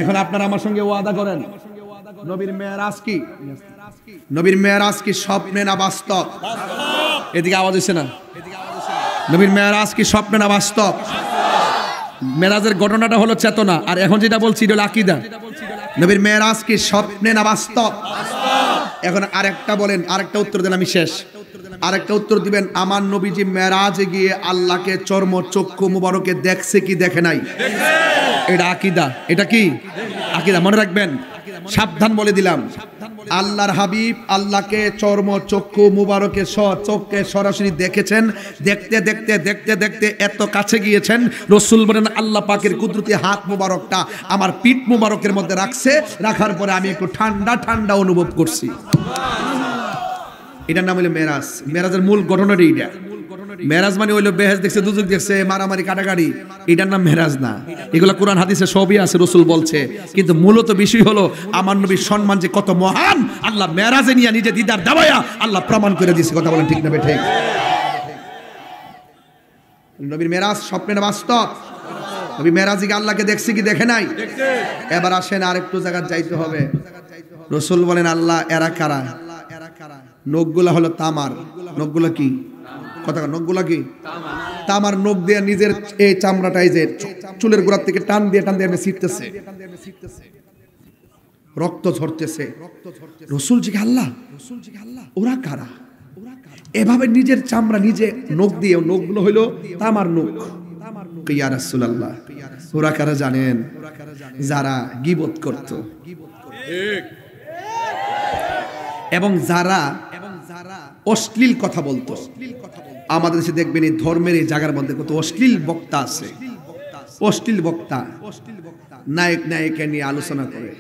এখন আপনারা আমার সঙ্গে ওয়াদা করেন নবীর মেরাজ কি স্বপ্নে না বাস্তব এদিকে আওয়াজ হচ্ছে না নবীর মেরাজ কি স্বপ্নে না বাস্তব মেরাজের ঘটনাটা হলো চেতনা আর এখন যেটা বলছি এটা হলো আকীদা নবীর মেরাজ কি স্বপ্নে না বাস্তব এখন আরেকটা বলেন আরেকটা উত্তর দেন আমি শেষ আরেকটা উত্তর দিবেন আমার নবীজি মেরাজে গিয়ে আল্লাহকে চর্ম চক্ষু মুবারকে দেখছে কি দেখে নাই এটা আকীদা এটা কি আকীদা মনে রাখবেন সাবধান বলে দিলাম, আল্লাহর হাবিব আল্লাহকে চর্ম চক্ষু মুবারকে চোখকে সরাসরি দেখেছেন। দেখতে দেখতে দেখতে দেখতে এত কাছে গিয়েছেন, রসুল বলেন আল্লাহ পাকের কুদরতি হাত মুবারকটা আমার পিঠ মুবারকের মধ্যে রাখছে, রাখার পরে আমি একটু ঠান্ডা ঠান্ডা অনুভব করছি। এটার নাম হলো মেরাজ। মেরাজের মূল ঘটনাটা এইটা। মেরাজ মানে হইলো বেহেশত দেখছে, দুজক দেখছে, মারামারি কাটাকাটি, এটার নাম মেরাজ না। এগুলা কোরআন হাদিসে সবই আছে, রসুল বলছে। কিন্তু মূলত বিষয় হলো আমার নবীর সম্মান যে কত মহান, আল্লাহ মেরাজে নিয়ে নিজে দিদার দাবায়া আল্লাহ প্রমাণ করে দিয়েছে। কথা বলেন ঠিক না বে ঠিক? নবীর মেরাজ স্বপ্নের বাস্তব। নবী মেরাজে গিয়ে আল্লাহকে দেখছে কি দেখে নাই? এবার আসেন আরেকটু জায়গা যাইতে হবে। রসুল বলেন আল্লাহ এরা কারা? নখগুলা হলো তামার। নখগুলা কি? কথা নখগুলা কি? তামার। নখ দিয়ে নিজের এই চামড়াটা এই যে চুলের গোড়ার থেকে টান দিয়ে আমি ছিটতেছে, রক্ত ঝরতেছে। রসুল জি আল্লাহ ওরা কারা? এভাবে নিজের চামড়া নিজে নখ দিয়ে, নখগুলো হইলো তামার নখ। ইয়া রাসূলুল্লাহ ওরা কারা জানেন? যারা গীবত করত এবং যারা অশ্লীল কথা বলতো। আমাদের দেশে দেখবেন এই ধর্মের এই জায়গার মধ্যে কত অশ্লীল বক্তা আছে। অশ্লীল বক্তা নায়ক নায়িকা নিয়ে আলোচনা করে,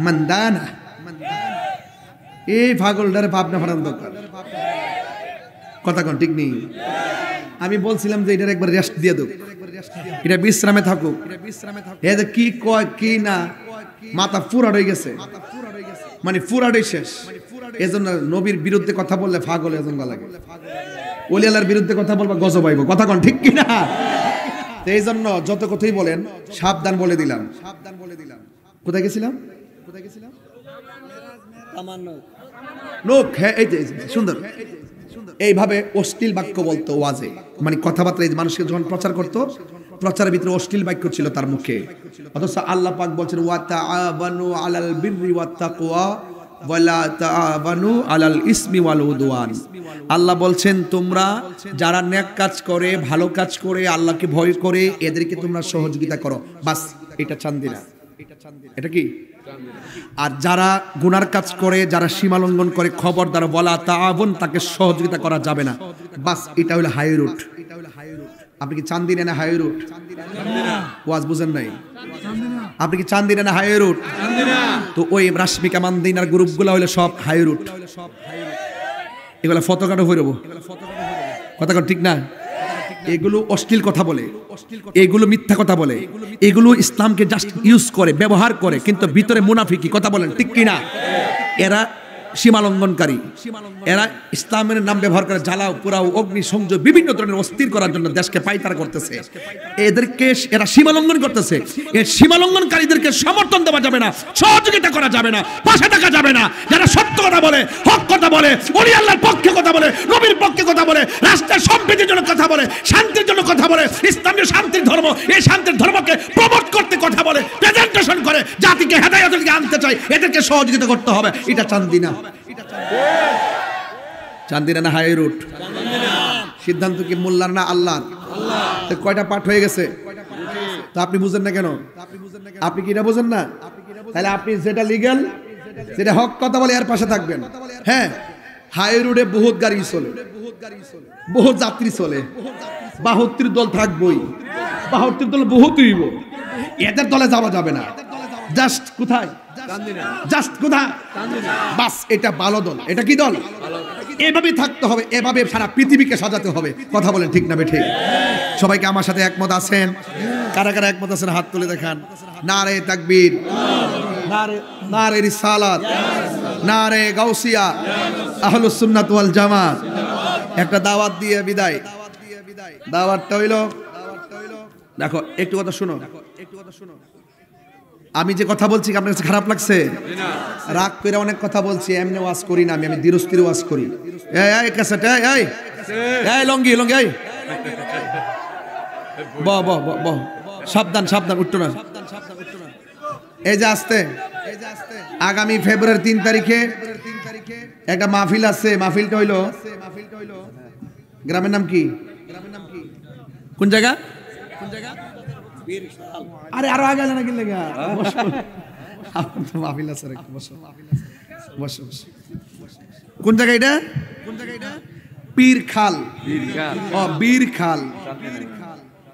মান্দানা এই পাগলটারে ভাবনা ফাটান দরকার। কথা কোন ঠিক নেই? আমি বলছিলাম যে এটার একবার রেস্ট দিয়ে দেব, এটা বিশ্রামে থাকুক। এই যে কি কয় কি না, মাথা ফুরাট হয়ে গেছে, মানে ফুরাটই শেষ। এজন্য নবীর বিরুদ্ধে কথা বললে পাগল এজন্য লাগে, ওলি আল্লাহর বিরুদ্ধে কথা বলবা গজব আইব। কথা কোন ঠিক কিনা? এই জন্য যত কথাই বলেন সাবধান বলে দিলাম। কোথায় গেছিলাম? হ্যাঁ, এই যে সুন্দর। এইভাবে অশ্লীল বাক্য বলতো ওয়াজে, মানে কথাবার্তা মানুষকে যখন প্রচার করতো, প্রচারের ভিতরে অশ্লীল বাক্য ছিল তার মুখে। অথচ আল্লাহ পাক বলছেন ওয়া তাআবানু আলাল বিররি ওয়াত তাকওয়া ওয়ালা তাআবানু আলাল ইসমি ওয়াল উদওয়ান। আল্লাহ বলছেন তোমরা যারা নেক কাজ করে, ভালো কাজ করে, আল্লাহকে ভয় করে, এদেরকে তোমরা সহযোগিতা করো। বাস, এটা চান্দিনা। এটা কি? আর যারা গুনার কাজ করে, যারা সীমা লঙ্ঘন করে, খবরদার ওয়ালা তাআবুন, তাকে সহযোগিতা করা যাবে না। বাস, এটা হলো হাই রুট। আপনি কি চান্দিনা না হাই রুট? ওয়াজ বুঝেন নাই? আপনি কি চান্দিনা না হাই রুট? তো ওই রাশমিকা মান্দিনার গ্রুপগুলো হলো সব হাই রুট। এগুলো ফটোকাটা হয়ে রবো। কথা ঠিক না? এগুলো অশ্লীল কথা বলে, এগুলো মিথ্যা কথা বলে, এগুলো ইসলামকে জাস্ট ইউজ করে, ব্যবহার করে, কিন্তু ভিতরে মুনাফিকি। কথা বলেন ঠিক কিনা? এরা সীমালঙ্ঘনকারী, এরা ইসলামের নাম ব্যবহার করে জ্বালাও পোড়াও অগ্নি সংযোগ বিভিন্ন ধরনের অস্থির করার জন্য দেশকে পাইতারা করতেছে। এদেরকে এরা সীমালঙ্ঘন করতেছে। এই সীমালঙ্ঘনকারীদেরকে সমর্থন দেওয়া যাবে না, সহযোগিতা করা যাবে না, পাশে থাকা যাবে না। যারা সত্য কথা বলে, হক কথা বলে, ওলি আল্লাহর পক্ষে কথা বলে, নবীর পক্ষে কথা বলে, রাষ্ট্রের সম্প্রীতির জন্য কথা বলে, শান্তির জন্য কথা বলে, ইসলামের শান্তির ধর্ম, এই শান্তির ধর্মকে প্রমোট করতে কথা বলে, প্রেজেন্টেশন করে, জাতিকে হেদায়েতের দিকে আনতে চায়, এদেরকে সহযোগিতা করতে হবে। এটা চান্দিনা। চান্দিনা না হাই রুট? সিদ্ধান্ত কি মোল্লার না আল্লাহর? কয়টা পাঠ হয়ে গেছে? তো আপনি বুঝেন না কেন? আপনি কি এটা বুঝেন না? তাহলে আপনি যেটা লিগ্যাল, যেটা হক কথা বলে এর পাশে থাকবেন। হ্যাঁ, হাই রোডে বহুত গাড়ি চলে, বহুত যাত্রী চলে, 72 দল থাকবই, 72 দল বহুত হইব, এদের দলে যাওয়া যাবে না। জাস্ট কোথায়? জাস্ট কোথায়? বাস, এটা ভালো দল। এটা কি দল? এভাবেই থাকতে হবে, এভাবে সারা পৃথিবীকে সাজাতে হবে। কথা বলেন ঠিক না বেঠিক? সবাইকে আমার সাথে একমত আছেন? কারা কারা একমত আছেন হাত তুলে দেখান। নারে তাকবীর, নারে রিসালাত, নারে গাউসিয়া, আহলুস সুন্নাত ওয়াল জামাত। একটা দাওয়াত দিয়ে বিদায়। দাওয়াতটা হইল, দেখো একটু কথা শুনো। আমি যে কথা বলছি আপনার কাছে খারাপ লাগছে? রাগ করে অনেক কথা বলছি, এমনি ওয়াজ করি না আমি, ধীর স্থির ওয়াজ করি। এই ক্যাসেট, এই লঙ্গি লঙ্গি, এই ব সাবধান সাবধান, উঠতো না। এই যে আসতে, আগামী ফেব্রুয়ারি 3 তারিখে একটা মাহফিল আছে। মাহফিলটা হইলো, গ্রামের নাম কি? কোন জায়গা? আরে আরো আগে না কি লেগা আপনার তো মাহফিল আছে, একটু বসো বসো বসো। কোন জায়গা এটা? পীরখাল। ও বীরখাল,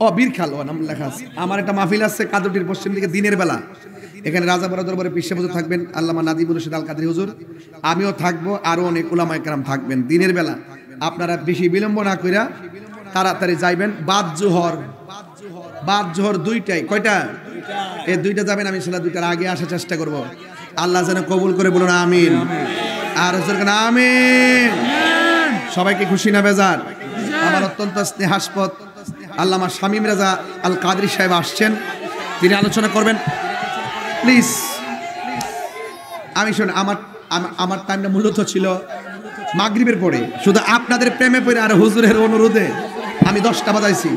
ও বীরখাল, ও নাম লেখা আছে। আমার একটা মাহফিল আছে কাদুটির পশ্চিম দিকে দিনের বেলা। এখানে রাজাপাড়া দরবারে পীর সাহেব হুজুর থাকবেন, আল্লামা নাদিবুর রশিদ আল কাদরি হুজুর, আমিও থাকবো, আরো অনেক উলামায়ে কেরাম থাকবেন দিনের বেলা। আপনারা বেশি বিলম্ব না কইরা তাড়াতাড়ি যাইবেন। বাদ জোহর দুইটাই, কয়টা? এই দুইটা যাবেন। আমি ইনশাআল্লাহ দুইটার আগে আসার চেষ্টা করব। আল্লাহ যেন কবুল করে, বলুন আমিন। আর হুজুরকে আমিন। সবাইকে খুশি না বেজার? আমার অত্যন্ত স্নেহাস্পদ আল্লামা শামীম রাজা আল কাদরি সাহেব আসছেন, তিনি আলোচনা করবেন। প্লিজ আমি শোন, আমার টাইমটা মূলত ছিল মাগরিবের পরে, শুধু আপনাদের প্রেমে পড়ে আর হুজুরের অনুরোধে আমি 10টা বাজাইছি।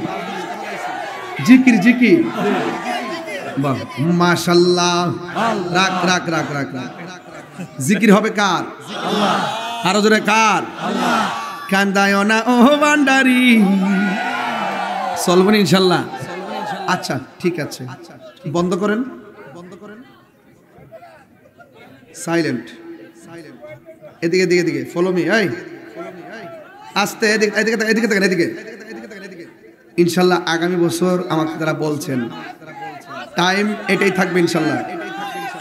জিকির জিকির, বাহ মাশাআল্লাহ। রাখ রাখ রাখ রাখ রাখ। জিকির হবে কার? আল্লাহ। আরো জোরে কার? আল্লাহ। কান্দায় না ও ভান্ডারি, চলবেন ইনশাআল্লাহ? আচ্ছা ঠিক আছে, বন্ধ করেন, সাইলেন্ট। এদিকে এদিকে এদিকে, ফলো মি। এই আস্তে, এদিকে এদিকে এদিকে দেখেন, এদিকে। ইনশাআল্লাহ আগামী বছর আমাকে তারা বলছেন টাইম এটাই থাকবে ইনশাআল্লাহ।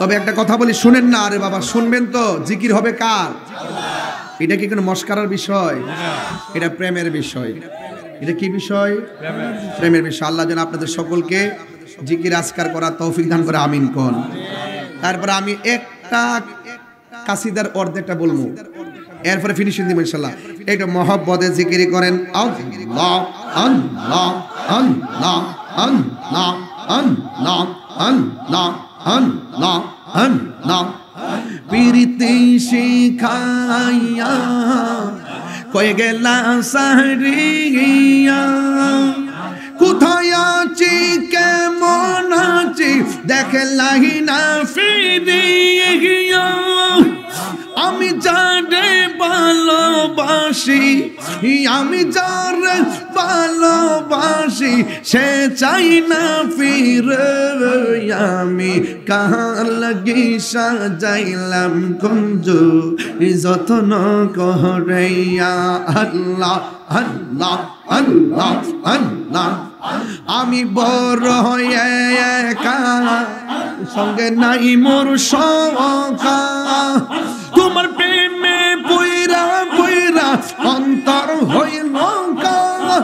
তবে একটা কথা বলি, শুনেন না? আরে বাবা শুনবেন তো। জিকির হবে কার? এটা কি কোনো মস্কারার বিষয়? এটা প্রেমের বিষয়। এটা কি বিষয়? প্রেমের বিষয়। আল্লাহ যেন আপনাদের সকলকে জিকির আজকার করার তৌফিক দান করে, আমিন কোন। তারপরে আমি একটা কাসিদার অর্ধেকটা বলবো, এরপরে ফিনিশিং দিব ইনশাআল্লাহ। একটু মহব্বতে জিকির করেন। আল্লাহ আল্লাহ আল্লাহ আল্লাহ আল্লাহ আল্লাহ আল্লাহ আল্লাহ। পিরিতি শিখাইয়া কয়ে গেলা সাহরিয়া, কোথায় আছি কেমন আছি দেখলাই না ফিরিয়া। আমি যারে ভালোবাসি, আমি যারে ভালোবাসি, সে চাই না ফিরে। আমি কার লাগি সাজাইলাম কুঞ্জ যত্ন করিয়া। আল্লাহ আল্লাহ আল্লাহ আল্লাহ। আমি বড় হয়ে একা, সঙ্গে নাই মোর সখা। তোমার প্রেমে পইরা পইরা অন্তর হইল কালা।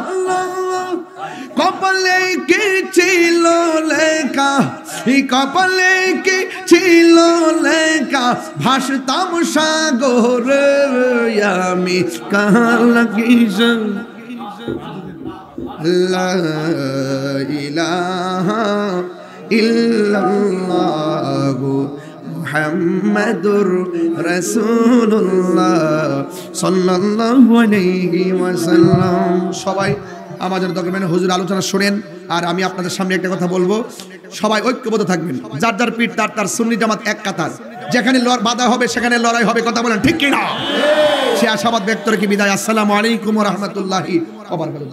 কপালে কি ছিল লেখা, কপালে কি ছিল লেখা, ভাসতাম সাগরে। আমি কার লাগি লা ইলাহা ইল্লাল্লাহু মুহাম্মাদুর রাসূলুল্লাহ সাল্লাল্লাহু আলাইহি ওয়াসাল্লাম। সবাই আমাদের দরকার হুজুর আলোচনা শুনেন। আর আমি আপনাদের সামনে একটা কথা বলবো, সবাই ঐক্যবদ্ধ থাকবেন। যার যার পীর তার তার, সুন্নি জামাত এক কাতার। যেখানে বাধা হবে সেখানে লড়াই হবে, কথা বলেন ঠিক কিনা? সে আশাবাদ ব্যক্ত রেখে বিদায়। আসসালামু আলাইকুম ওয়া রাহমাতুল্লাহি ওয়া বারাকাতুহু।